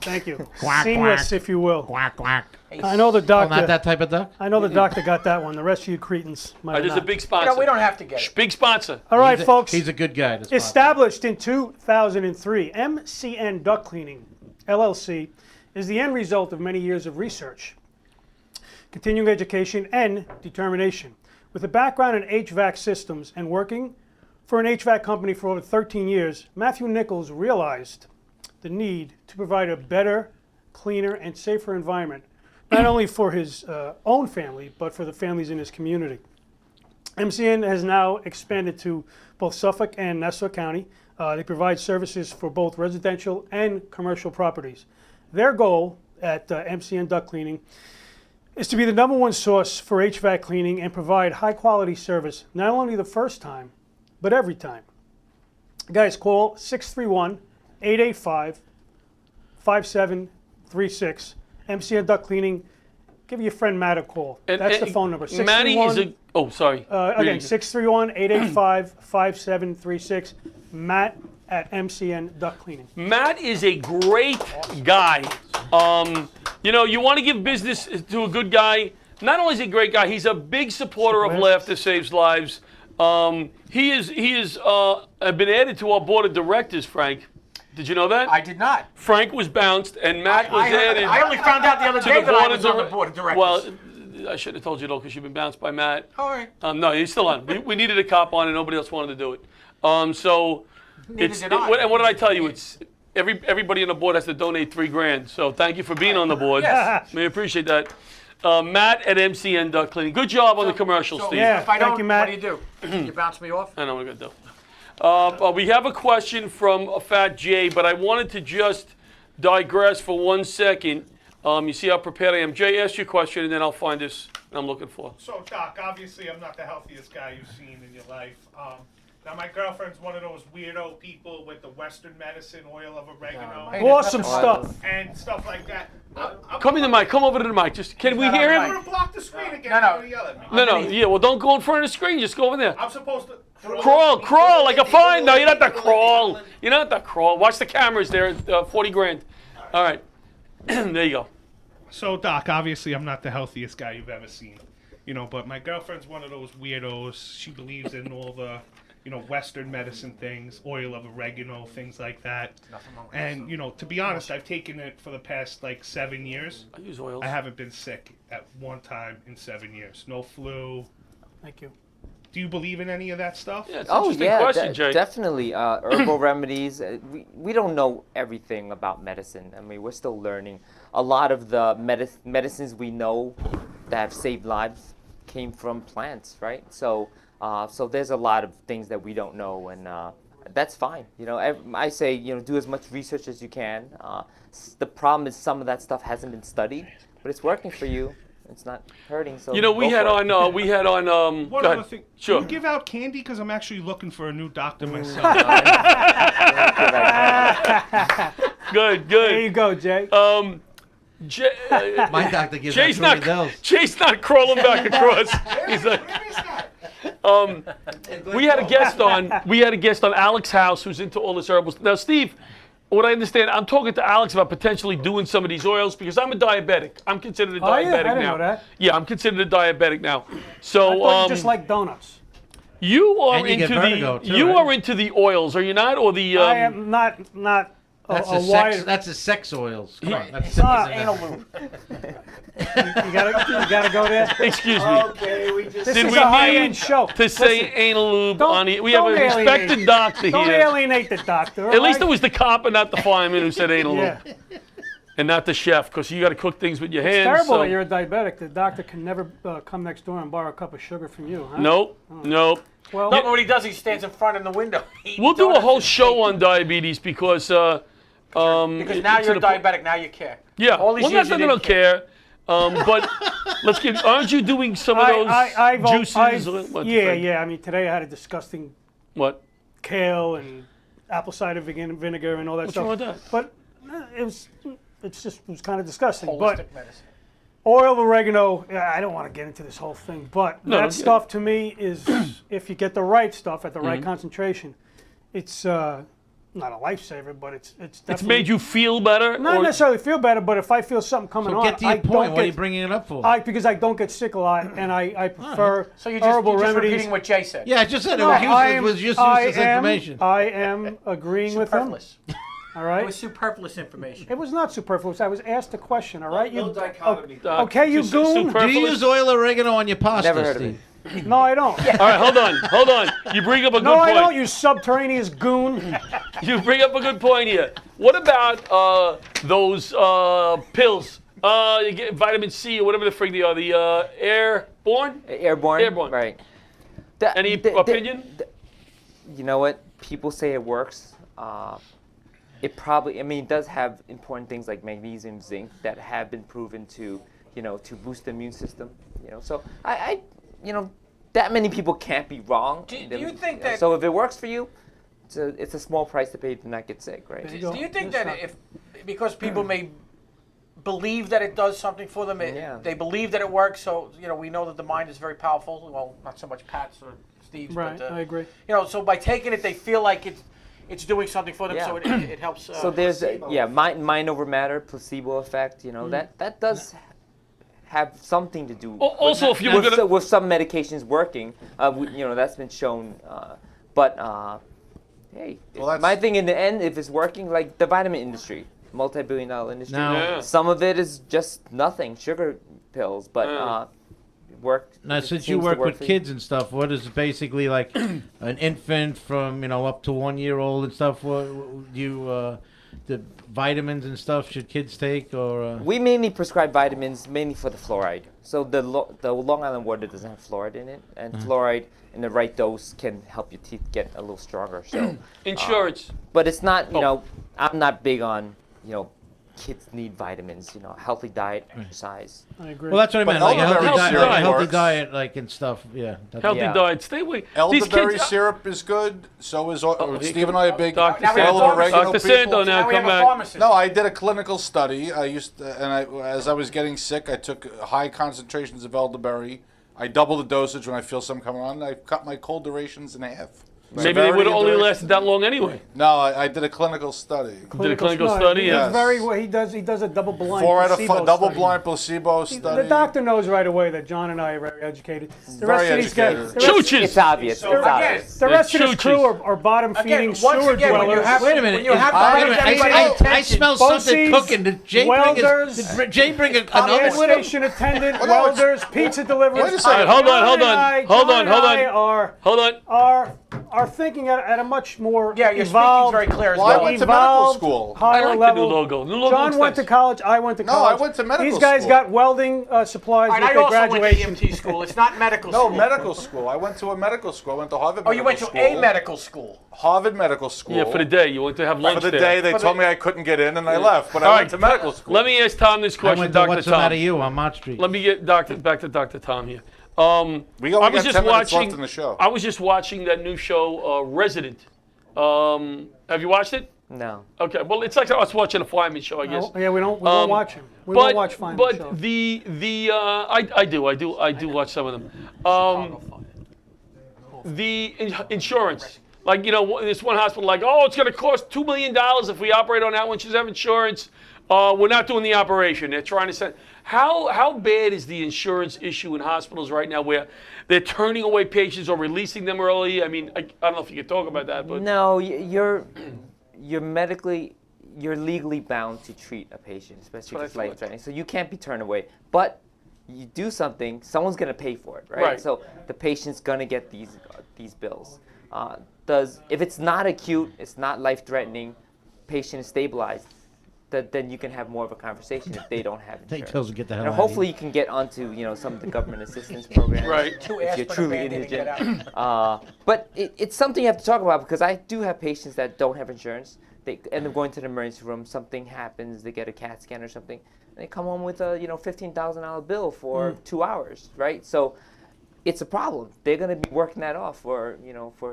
Thank you. Seamless, if you will. Quack quack. I know the Oh, doctor. not that type of duck? I know the doctor got that one. The rest of you cretins might have There's a not. big You sponsor. know, we don't have to get it. Big sponsor. All right, He's a- folks. He's a good guy. to sponsor. Established in 2003, MCN Duck Cleaning, LLC, is the end result of many years of research, continuing education, and determination. With a background in HVAC systems and working for an HVAC company for over 13 years, Matthew Nichols realized the need to provide a better, cleaner, and safer environment, not only for his own family, but for the families in his community. MCN has now expanded to both Suffolk and Nassau County. They provide services for both residential and commercial properties. Their goal at MCN Duct Cleaning is to be the #1 source for HVAC cleaning and provide high quality service, not only the first time, but every time. Guys, call 631-885-5736. MCN Duct Cleaning. Give your friend Matt a call. That's the phone number. Matty is a. Oh, sorry. Again, 631-885-5736. Matt at MCN Duct Cleaning. Matt is a great guy. You know, you want to give business to a good guy. Not only is he a great guy, he's a big supporter of Laughter Saves Lives. He is been added to our board of directors, Frank. Did you know that? I did not. Frank was bounced, and Matt was added. I only found out the other to day the that I board was of on the board of directors. Well, I should have told you though, because you've been bounced by Matt. All right. No, he's still on. We needed a cop on, and nobody else wanted to do it. So Neither did I. and what did I tell you? It's everybody on the board has to donate $3,000. So thank you for being on the board. Yes. We appreciate that. Matt at MCN Duct Cleaning. Good job on the commercial, So Steve. Yeah. if I thank don't, you, Matt. what do you do? You bounce me off? I know what I'm gonna do. We have a question from Fat Jay, but I wanted to just digress for 1 second. You see how prepared I am. Jay, ask your question, and then I'll find this I'm looking for. So, Doc, obviously I'm not the healthiest guy you've seen in your life. Now, my girlfriend's one of those weirdo people with the Western medicine, oil of oregano, Awesome stuff. and stuff like that. Come in the mic. Come over to the mic. Just can we hear I'm him? going to block the screen again. No, no. You're gonna yell at me. No. Yeah. Well, don't go in front of the screen. Just go over there. I'm supposed to Crawl like a fine. No, you don't have to crawl. You don't have to crawl. Watch the cameras there. 40 grand. All right. There you go. So, Doc, obviously I'm not the healthiest guy you've ever seen, but my girlfriend's one of those weirdos. She believes in all the, Western medicine things, oil of oregano, things like that. And, to be honest, I've taken it for the past, 7 years. I use oils. I haven't been sick at one time in 7 years. No flu. Thank you. Do you believe in any of that stuff? Yeah, it's an interesting question, Jay. Definitely. Herbal remedies. We don't know everything about medicine. I mean, we're still learning. A lot of the medicines we know that have saved lives came from plants, right? So there's a lot of things that we don't know, and that's fine. I say, do as much research as you can. The problem is some of that stuff hasn't been studied, but it's working for you. It's not hurting, so we go had for it. on. We had on. One go other ahead. thing. Sure. Do you give out candy? Because I'm actually looking for a new doctor myself. Good. There you go, Jay. Jay, My doctor gives Jay's out not. Jay's not crawling back across. He's like. We had a guest on. Alex House, who's into all this herbals. Now, Steve, what I understand, I'm talking to Alex about potentially doing some of these oils because I'm a diabetic. I'm considered a diabetic Oh, yeah? I didn't now. know that. Yeah, I'm considered a diabetic now. So I thought you just like donuts. you are And you get into vertigo, the too, you right? are into the oils, are you not? Or the I am not That's a a wide. sex. That's a sex oils. Come on, that's Anal lube. You gotta go there. excuse me. Okay, we just. This Did is we a need high-end show. To say anal lube on it. We have a don't alienate. respected doctor Don't here. alienate the doctor. At least it was the cop and not the fireman who said anal Yeah. lube. And not the chef, because you got to cook things with your It's hands. terrible so- that you're a diabetic. The doctor can never come next door and borrow a cup of sugar from you, huh? Nope. Well, No, but what he does, he stands in front in the window. We'll do a whole show on diabetes because Because now to you're the point- diabetic, now you care. Yeah. All these Well, years not that you I don't didn't care. But let's get. Aren't you doing some of those juices? What, Yeah. I mean, today I had a disgusting What? kale and apple cider vinegar and all that What's stuff. wrong with that? But it was kind of disgusting. Holistic But medicine. oil of oregano, I don't want to get into this whole thing, but No, that no, stuff to me is, if you get the right stuff at the right Mm-hmm. concentration, it's not a lifesaver, but it's It's definitely made you feel better? not or- necessarily feel better, but if I feel something coming So on, get to your I point. don't What are you get, bringing it up for? because I don't get sick a lot, and I prefer So you're just, herbal you're just remedies. repeating what Jay said. Yeah, I just said it No, was useless. I It am- was just I useless am- information. I am agreeing with him. Superfluous. All It right. was superfluous information. It was not superfluous. I was asked a question. All right. No dichotomy. Okay, you Su- goon. Do you use oil or oregano on your pasta, Never heard of Steve? No, I don't. All right, hold on. You bring up a good No, I point. don't. You subterraneous goon. You bring up a good point here. What about those pills? You get vitamin C or whatever the frig they are. The airborne? Airborne. Airborne. Right. Any opinion? You know what? People say it works. It probably, I mean, it does have important things like magnesium, zinc that have been proven to, to boost the immune system. So I that many people can't be wrong. Do you think that- So if it works for you, it's a small price to pay to not get sick, right? There you go. Do you think Yes, that sir. because people may believe that it does something for them, Yeah. they believe that it works, so, we know that the mind is very powerful. Well, not so much Pat's or Steve's, Right. but, I agree. so by taking it, they feel like it's doing something for them, Yeah. so it helps. So there's mind over matter, placebo effect. That does have something to do. Also, if you were gonna, with some medications working, that's been shown. But hey, Well, that's- my thing in the end, if it's working, like the vitamin industry, multi-billion-dollar industry, Now- Yeah. some of it is just nothing, sugar pills, but Yeah. work. Now, it since you seems to work work with for you. kids and stuff, what is basically like an infant from up to 1 year old and stuff? What you the vitamins and stuff should kids take or? We mainly prescribe vitamins mainly for the fluoride. So the Long Island water doesn't have fluoride in it, and fluoride in the right dose can help your teeth get a little stronger. So insurance. but it's not, I'm not big on, kids need vitamins, healthy diet, exercise. I agree. Well, that's what I meant. Like a elderberry healthy diet, syrup like a healthy works. diet, like and stuff. Yeah. that's- Healthy Yeah. diet. Stay away. These Elderberry kids. syrup is good. So is he Steve and I are big Dr. Now we have oil a and pharmacist. oregano Dr. people. Sando now Now we have come a back. pharmacist. No, I did a clinical study. As I was getting sick, I took high concentrations of elderberry. I doubled the dosage when I feel some coming on. I cut my cold durations in half. Maybe they Severity would have and only duration. lasted that long anyway. No, I did a clinical study. Did a clinical no, study. He's Yes. very well. He does a double blind. 4 out of placebo 5 double study. blind placebo study. The doctor knows right away that John and I are very educated. The Very rest of these guys, educated. the rest, Chooches. It's obvious. So it's again, obvious. the rest of They're this crew chooches. are bottom feeding Again, once sewer again, when you dwellers. have, Wait a minute. when you have Wait a to minute. everybody I attention. smell something Bossies, cooking. Did Jay welders, did Jay bring another gas one? station attendant, Well, no, it's- welders, pizza deliverers. Wait a second. Hold on, John hold and on, I- hold John on, and hold I on. Hold on. are thinking at a much more Yeah, your speaking's evolved, very clear as Well, I well. went to medical evolved, school. I higher like level. the new logo. New logo John looks went to nice. college. I went to No, college. I went to medical These guys school. got welding supplies All right, with I their also went to graduation. EMT school. It's not medical No, school. medical school. I went to a medical school. I went to Harvard Oh, you went to Medical a School. medical school. Harvard Medical School. Yeah, for the day. You went to have lunch For the there. day, they For told the- me I couldn't get in, and I left. But All I right, went to medical school. Let me ask Tom this I question, went to Dr. What's the Matter Tom. You on Mott Street. Let me get back to Dr. Tom here. We I only was got just 10 minutes watching. left in the show. I was just watching that new show, Resident. Have you watched it? No. Okay. Well, it's like I was watching a fireman show, I guess. Oh, yeah, we don't watch him. We but don't watch fine but shows. I do watch some of them. The insurance, like this one hospital, like, oh, it's going to cost $2 million if we operate on that one. She doesn't have insurance. We're not doing the operation. They're trying to send. How bad is the insurance issue in hospitals right now, where they're turning away patients or releasing them early? I mean, I don't know if you could talk about that, but No, you're legally bound to treat a patient, especially if it's what I thought. life-threatening. So you can't be turned away. But you do something, someone's going to pay for it, right? Right. So the patient's going to get these bills. If it's not acute, it's not life-threatening, patient is stabilized, then you can have more of a conversation if they don't have They insurance. tells them get the hell And out of hopefully you can get onto some of the government assistance programs. Right. Two If you're aspirin, a truly Band-Aid, and get indigent. out. But it's something you have to talk about, because I do have patients that don't have insurance. They end up going to the emergency room. Something happens. They get a CAT scan or something. And they come home with a $15,000 bill for 2 hours, right? So it's a problem. They're going to be working that off for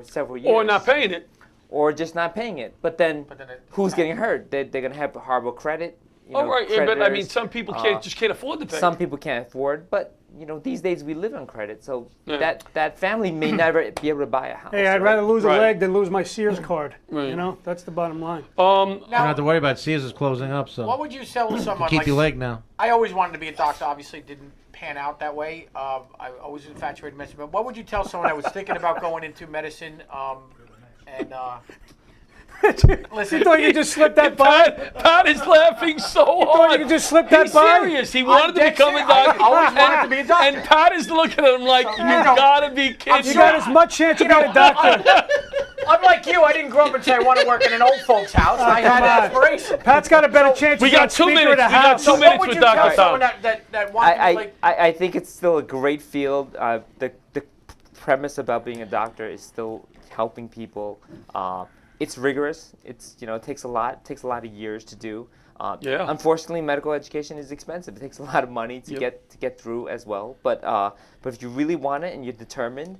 several years. or not paying it. Or just not paying it. But then it- who's getting hurt? They're going to have horrible credit. All right, yeah, but I mean, creditors. some people can't afford to pay. Some people can't afford, but these days we live on credit, so that family may never be able to buy a house. Hey, I'd rather lose a Right. leg than lose my Sears card. Right. You know, that's the bottom line. You don't have to worry about Sears is closing up, so What would you tell someone keep like, your leg now. I always wanted to be a doctor. Obviously, didn't pan out that way. I always infatuated with medicine. But what would you tell someone that was thinking about going into medicine? Listen, You thought you just slipped that by? Pat is laughing so hard. you could just slip that He's by? serious. He wanted to dead become a serious. I doctor. always wanted to be a doctor. And Pat is looking at him like, you know, gotta be kidding. You got as much chance of being a doctor. unlike you, I didn't grow up and say I want to work in an old folks' house. I had come on. aspiration. Pat's got a better chance We of being got 2 Speaker minutes. of the We got House. 2 minutes What would with you tell Dr. someone Tom. that wants to like? I think it's still a great field. The premise about being a doctor is still helping people. It's rigorous. It takes a lot. It takes a lot of years to do. Yeah. Unfortunately, medical education is expensive. It takes a lot of money to get through as well. But if you really want it and you're determined,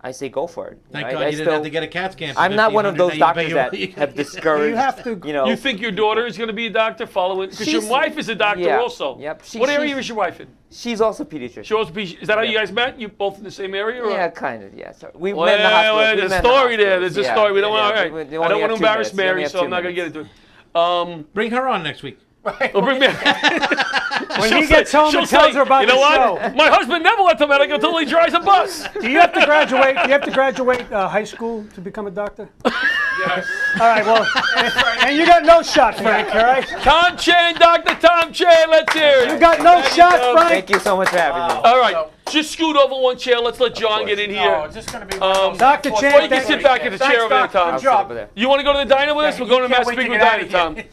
I say go for it. Thank I God you didn't still- have to get a CAT scan. For I'm not one of 1,500. those Now you pay doctors your- that have discouraged. You have to- You think your daughter is going to be a doctor following? Because your She's- wife is a doctor yeah, also. yep. What area she's- is your wife in? She's also pediatrician. She also is that how you guys met? You both in the same area? Or? Yeah, kind of. Yeah. So we Well, met in the hospital. there's a story there. There's a story. We don't want. All right. We I only don't want have to 2 embarrass minutes. We only Mary, have so 2 I'm not going to get minutes. into it. Bring her on next week. We'll bring Mary. When he gets home and tells her about you know the what? show. My husband never left the medical until he drives a bus. Do you have to graduate? Do you have to graduate high school to become a doctor? Yes. All right. Well, and you got no shot, Frank. All right. Tom Chan, Dr. Tom Chan, let's hear it. You got no shot, Frank. Thank you so much for having me. All right, just scoot over one chair. Let's let John get in Oh, here. it's just going to be Dr. Chan, Or you can sit back in the chair over there, Tom. I'll sit over there. You want to go to the diner with us? We're going to Mass can't wait to Speaker get out Diner, of Tom. here.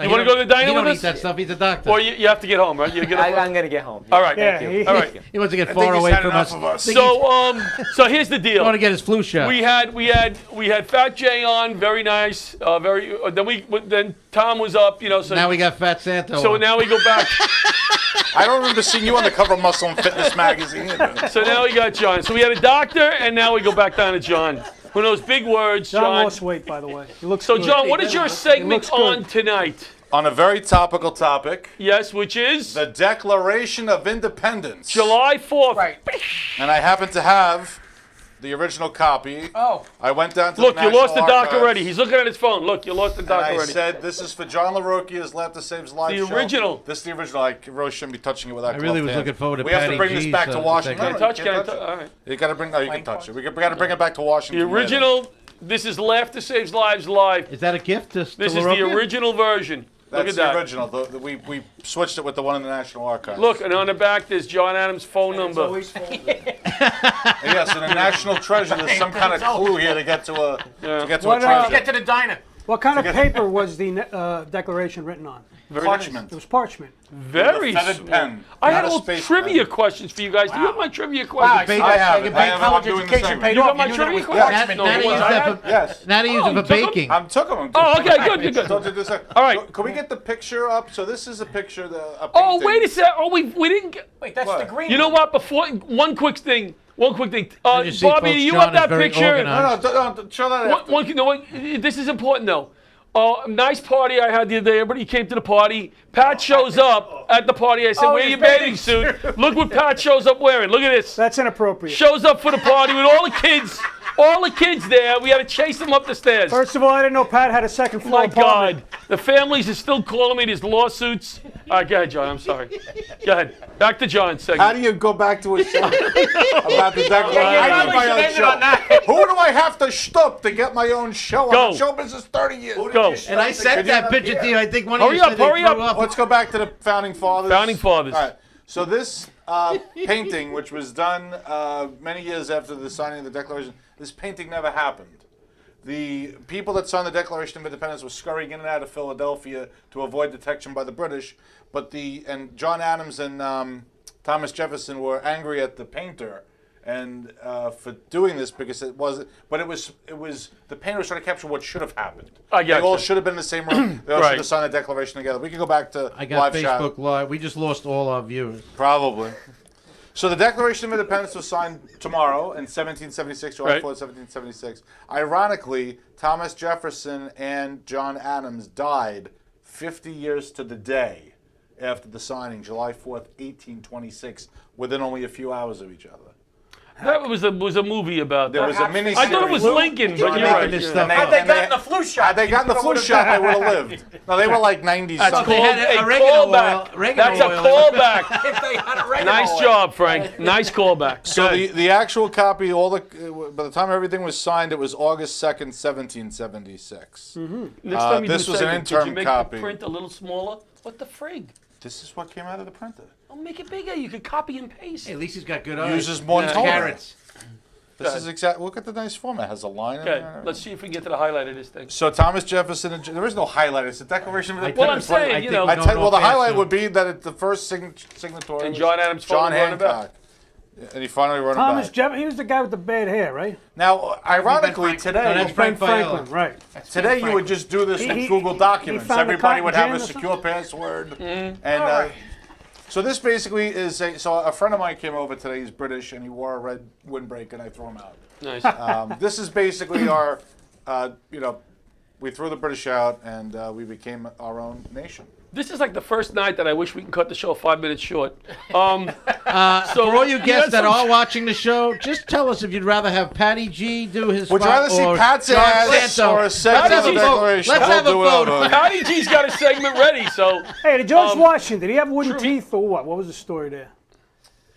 You want to go to the diner He with don't eat us? that stuff. He's a doctor. Or you have to get home, right? You get up. I'm gonna get home. All right. Yeah. Thank you. All right. He wants to get I far think he's away had from enough us. of us. So here's the deal. I want to get his flu shot. We had Fat Jay on, very nice, very. Then Tom was up, So Now we got Fat Santa. So on. now we go back. I don't remember seeing you on the cover of Muscle and Fitness magazine. So now we got John. So we had a doctor, and now we go back down to John. Who knows big words, John John? lost weight, by the way. He looks So good. John, what is your segment looks good. on tonight? On a very topical topic, Yes, which is the Declaration of Independence. July 4th. Right. And I happen to have the original copy. Oh. I went down to Look, the you National lost the doc Archives, already. He's looking at his phone. Look, you lost the and doc I already. said, this is for John LaRocchia's Laughter Saves Lives The show. original. This is the original. I really shouldn't be touching it without I really gloved was hands. looking forward to We have Patty to bring this G's, back to Washington. Can I No, touch? you Can I can't touch? touch it. All right. You got to bring. No, you can touch it. We got to bring it back to The Washington. later. original. This is Laughter Saves Lives live. Is that a gift? To This is the LaRocchia? original version. Look That's at that. the original. We switched it with the one in the National Archives. Look, and on the back there's John Adams' phone number. Yes, in the National Treasure, there's some kind of clue here to get to a What, treasure. Get to the diner. What kind of paper was the Declaration written on? Very Parchment. It was parchment. Very Feathered smooth. pen. I Not had a all space trivia pen. questions for you guys. Do you have my trivia Wow, questions? I have your it. I have it. college I'm doing the education segment. paid You off. got my You knew that trivia was questions? parchment. No, Now it to was- use I that had- for, Yes. now to use Oh, it you for took 'em? baking. I took them. Oh, okay, good. Don't do this. All right. Can we get the picture up? So this is a picture. A Oh, painting. wait a sec. Oh, we didn't get. Wait, that's What? the green You know one. what? Before one quick thing. As you see, Bobby, folks, do you John want is that very picture? organized. No, show that after. You know what? This is important though. Nice party I had the other day. Everybody came to the party. Pat shows up at the party. I said, Oh, "Wear his your bathing bathing suit." Look what Pat shows up wearing. Look at this. That's inappropriate. Shows up for the party with all the kids. All the kids there. We had to chase them up the stairs. First of all, I didn't know Pat had a second floor My apartment. God. The families are still calling me these lawsuits. All right, go ahead, John. I'm sorry. Go ahead. Back to John's segment. How do you go back to a show about the Declaration? Yeah, I need probably my should own end it show. on that. Who do I have to stop to get my own show? Go. I'm in show business 30 years. Go. And I sent that picture to you. I think one of Hurry you up, said they hurry threw up. Let's go back to the founding fathers. Founding fathers. All right. So this painting, which was done many years after the signing of the Declaration, this painting never happened. The people that signed the Declaration of Independence were scurrying in and out of Philadelphia to avoid detection by the British, and John Adams and Thomas Jefferson were angry at the painter and for doing this because it was the painter was trying to capture what should have happened. I They all gotcha. should have been in the same room. They all Right. should have signed the Declaration together. We can go back to I got live chat. Facebook Live. We just lost all our viewers. Probably. So the Declaration of Independence was signed tomorrow in 1776, July Right. 4th, 1776. Ironically, Thomas Jefferson and John Adams died 50 years to the day after the signing, July 4th, 1826, within only a few hours of each other. That was a movie about There that. was a mini. I thought it was Lincoln, but you're right. this yeah. stuff Had they gotten the flu shot, Had they gotten the flu shot, they would have lived. No, they were like 90 That's something. called had a oregano callback. oil- oregano That's a oil. callback. if they had a regular Nice oil. job, Frank. Nice callback. So Good. the actual copy, by the time everything was signed, it was August 2nd, 1776. Next time you this do was an segment, could you interim make copy. the print a little smaller? What the frig? This is what came out of the printer. I'll make it bigger. You could copy and paste. Hey, at least he's got good eyes. Uses more Yeah. toner. Carrots. This is exactly. Look at the nice format. It has a line in Okay, there. let's see if we can get to the highlight of this thing. So Thomas Jefferson. There is no highlight. It's a Declaration of I Independence. Well, I'm saying, you know. Well, the highlight would be that the first signatory And was John Adams John finally wrote it Hancock. And he finally wrote Thomas it back. Jefferson, he was the guy with the bad hair, right? Now, ironically, No, today, that's Frank Franklin, Viola. right. today you would just do this He- with he- Google he Documents. found the Everybody cotton would have gin a or secure password. Mm-hmm. And so this basically is so a friend of mine came over today. He's British and he wore a red windbreak, and I threw him out. Nice. This is basically our, we threw the British out and we became our own nation. This is like the first night that I wish we can cut the show 5 minutes short. For all you guests that are watching the show, just tell us if you'd rather have Patty G do his Would you spot rather see or Pat's John ass Santo. or a segment Let's of the have a vote. Declaration? Let's have a We'll do vote. it. Patty G's got a segment ready, so Hey, did George Washington, did he have wooden teeth or what? What was the story there?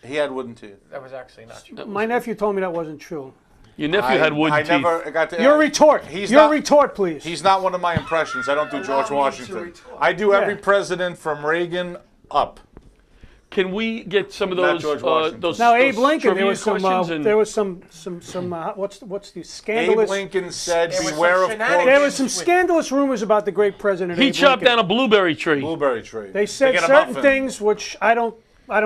He had wooden teeth. That was actually not true. My nephew told me that wasn't true. your nephew had wooden I teeth. never got to. Your retort. He's Your not- retort, please. He's not one of my impressions. I don't do George Washington. I do every Yeah. president from Reagan up. Can we get some of Not those George Washington. those Now, those Abe Lincoln, trivia there was some, questions and- what's the Abe scandalous? Lincoln said, There was "Beware some of shenanigans. There was some with- scandalous rumors about the great president. he Abe chopped Lincoln. down a blueberry tree. blueberry tree." They said get a certain muffin. things which I don't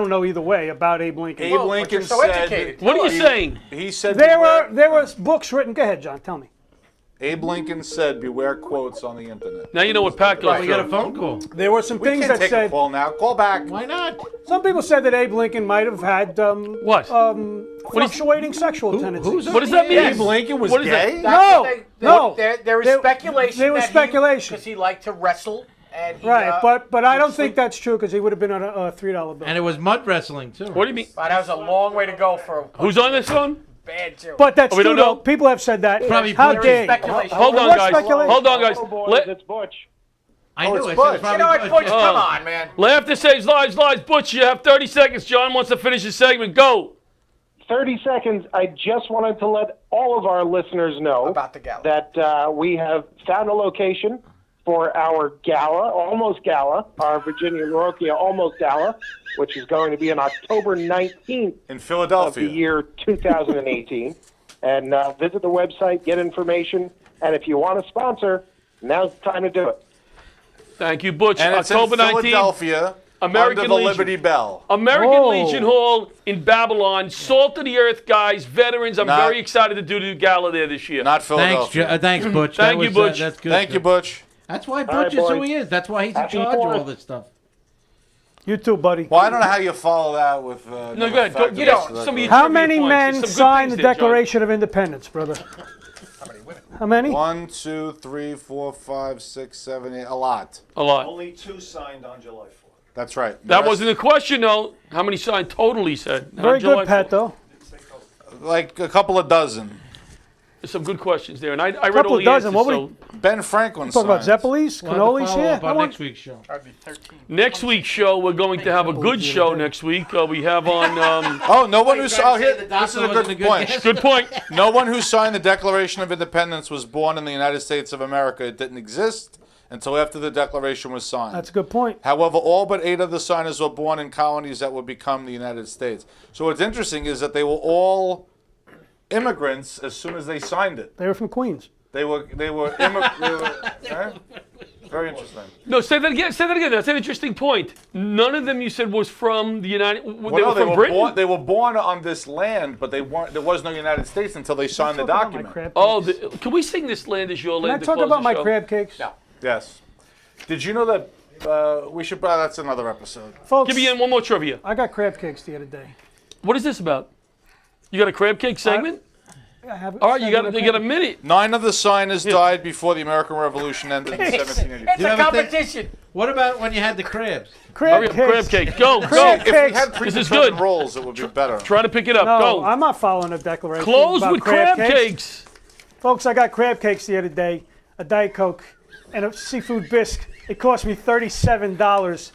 know either way about Abe Lincoln. Abe Whoa, but Lincoln you're so said. educated. What are you saying? He said There were books written. Go ahead, John. Tell me. Abe Lincoln said, "Beware quotes on the internet." Now you know what Pat goes We got a through. phone call. There were some We things can't that take a said. call now. Call back. Why not? Some people said that Abe Lincoln might have had What? fluctuating sexual tendencies. Who's What does that mean? Abe Lincoln was What is that? gay. No, no. There was There- speculation. there was speculation. Because he liked to wrestle. And he, Right, but I would don't think sleep- that's true because he would have been on a $3 bill. And it was mud wrestling too. What do you mean? But that was a long way to go for a Who's on this phone? bad joke. But that's We true, don't know. though. People have said that. Probably How Butch. dare you? Speculation. Hold on, What guys. speculation? Hold on, guys. It's Butch. I knew it's it. Butch. It's probably You know what, Butch. Butch? Come on, man. Laughter saves lives. Butch, you have 30 seconds. John wants to finish his segment. Go. 30 seconds. I just wanted to let all of our listeners know About the gala. that we have found a location for our gala, almost gala, our Virginia Rokia almost gala, which is going to be on October 19th In of Philadelphia. the year 2018. And visit the website, get information, and if you want to sponsor, now's the time to do it. Thank you, Butch. And it's October in 19th. Philadelphia, American under the Legion. Liberty Bell. American Whoa. Legion Hall in Babylon. Salt of the earth guys, veterans. I'm Not- very excited to do the gala there this year. Not Thanks, Philadelphia. Thanks, Butch. Thank That you, was, Butch. that's good. Thank you, Butch. That's why right, Butch is who boys. he is. That's why he's in Happy charge of all Fourth. this stuff. You too, buddy. Well, I don't know how you follow that with. No, go ahead. Go, you you don't. Some of your How trivia many points. men There's some good signed the things there, John. Declaration of Independence, brother? How many? 1, 2, 3, 4, 5, 6, 7, 8. A lot. A lot. Only 2 signed on July 4th. That's right. The That rest- wasn't the question, though. How many signed total, he said. Not Very July good, Pat, 4th. though. like a couple of dozen. There's some good questions there, and I read Couple all of the dozen. answers. What So would Ben Franklin Talk about signed. Zeppelis, We'll have to cannolis follow here. up on next week's show. next week's show, we're going to have a good show next week. We have on. Oh, no one who's. Oh, here. the This is doctor a wasn't good a good point. guess? Good point. No one who signed the Declaration of Independence was born in the United States of America. It didn't exist until after the Declaration was signed. That's a good point. However, all but 8 of the signers were born in colonies that would become the United States. So what's interesting is that they were all immigrants as soon as they signed it. They were from Queens. They were very interesting. No, say that again. Say that again. That's an interesting point. None of them you said was from the United. They Well, were no, from Britain. born. They were born on this land, but they weren't. There was no United States until they signed the Talk about my document. crab Oh, cakes. can we sing "This Land Is Your Can I Land"? to talk close about the my show? crab cakes? No. Yes. Did you know that we should? That's another episode. Folks, Give me in one more trivia. I got crab cakes the other day. What is this about? You got a crab cake segment? I have All right, you got a minute. 9 of the signers died before the American Revolution ended in 1782. It's You a ever think- competition. What about when you had the crabs? Crab Hurry up, cakes. crab cake. Go, Crab go. cakes. If we had This is predetermined good. roles, it would be better. Try to pick it up. No, Go. I'm not following a declaration. Close about with crab cakes. Folks, I got crab cakes the other day, a Diet Coke, and a seafood bisque. It cost me $37.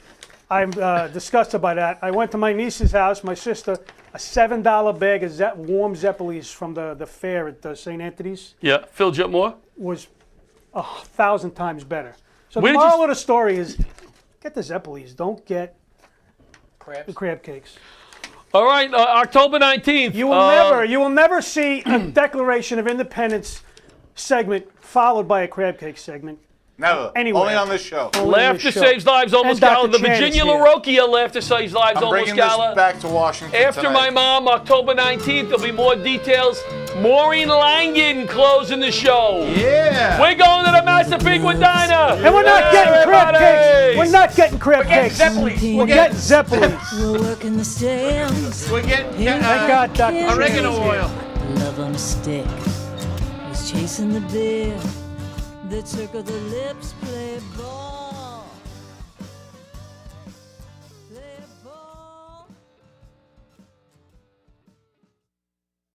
I'm disgusted by that. I went to my niece's house, my sister, a $7 bag of warm Zeppelis from the fair at St. Anthony's Yeah, filled you up more. was 1,000 times better. So Where the did you- moral of the story is, get the Zeppelis, don't get Crabs. the crab cakes. All right, October 19th. You will never see a Declaration of Independence segment followed by a crab cake segment. Never. Anywhere. Only on this show. Only on Laughter this show. Saves Lives, almost And Dr. gala. The Chan is Virginia here. LaRocchia Laughter Saves Lives, I'm almost bringing this gala. back to Washington After tonight. my mom, October 19th, there'll be more details. Maureen Langen closing the show. Yeah. We're going to the Massapequa Diner. And we're not getting crab cakes. We're not getting crab getting cakes. Zeppelis. We're getting Zeppelis. We're working the stands. We're getting Thank God, Dr. Chan is oregano here. oil. Love on a stick. He's chasing the beer that circle the lips, play ball.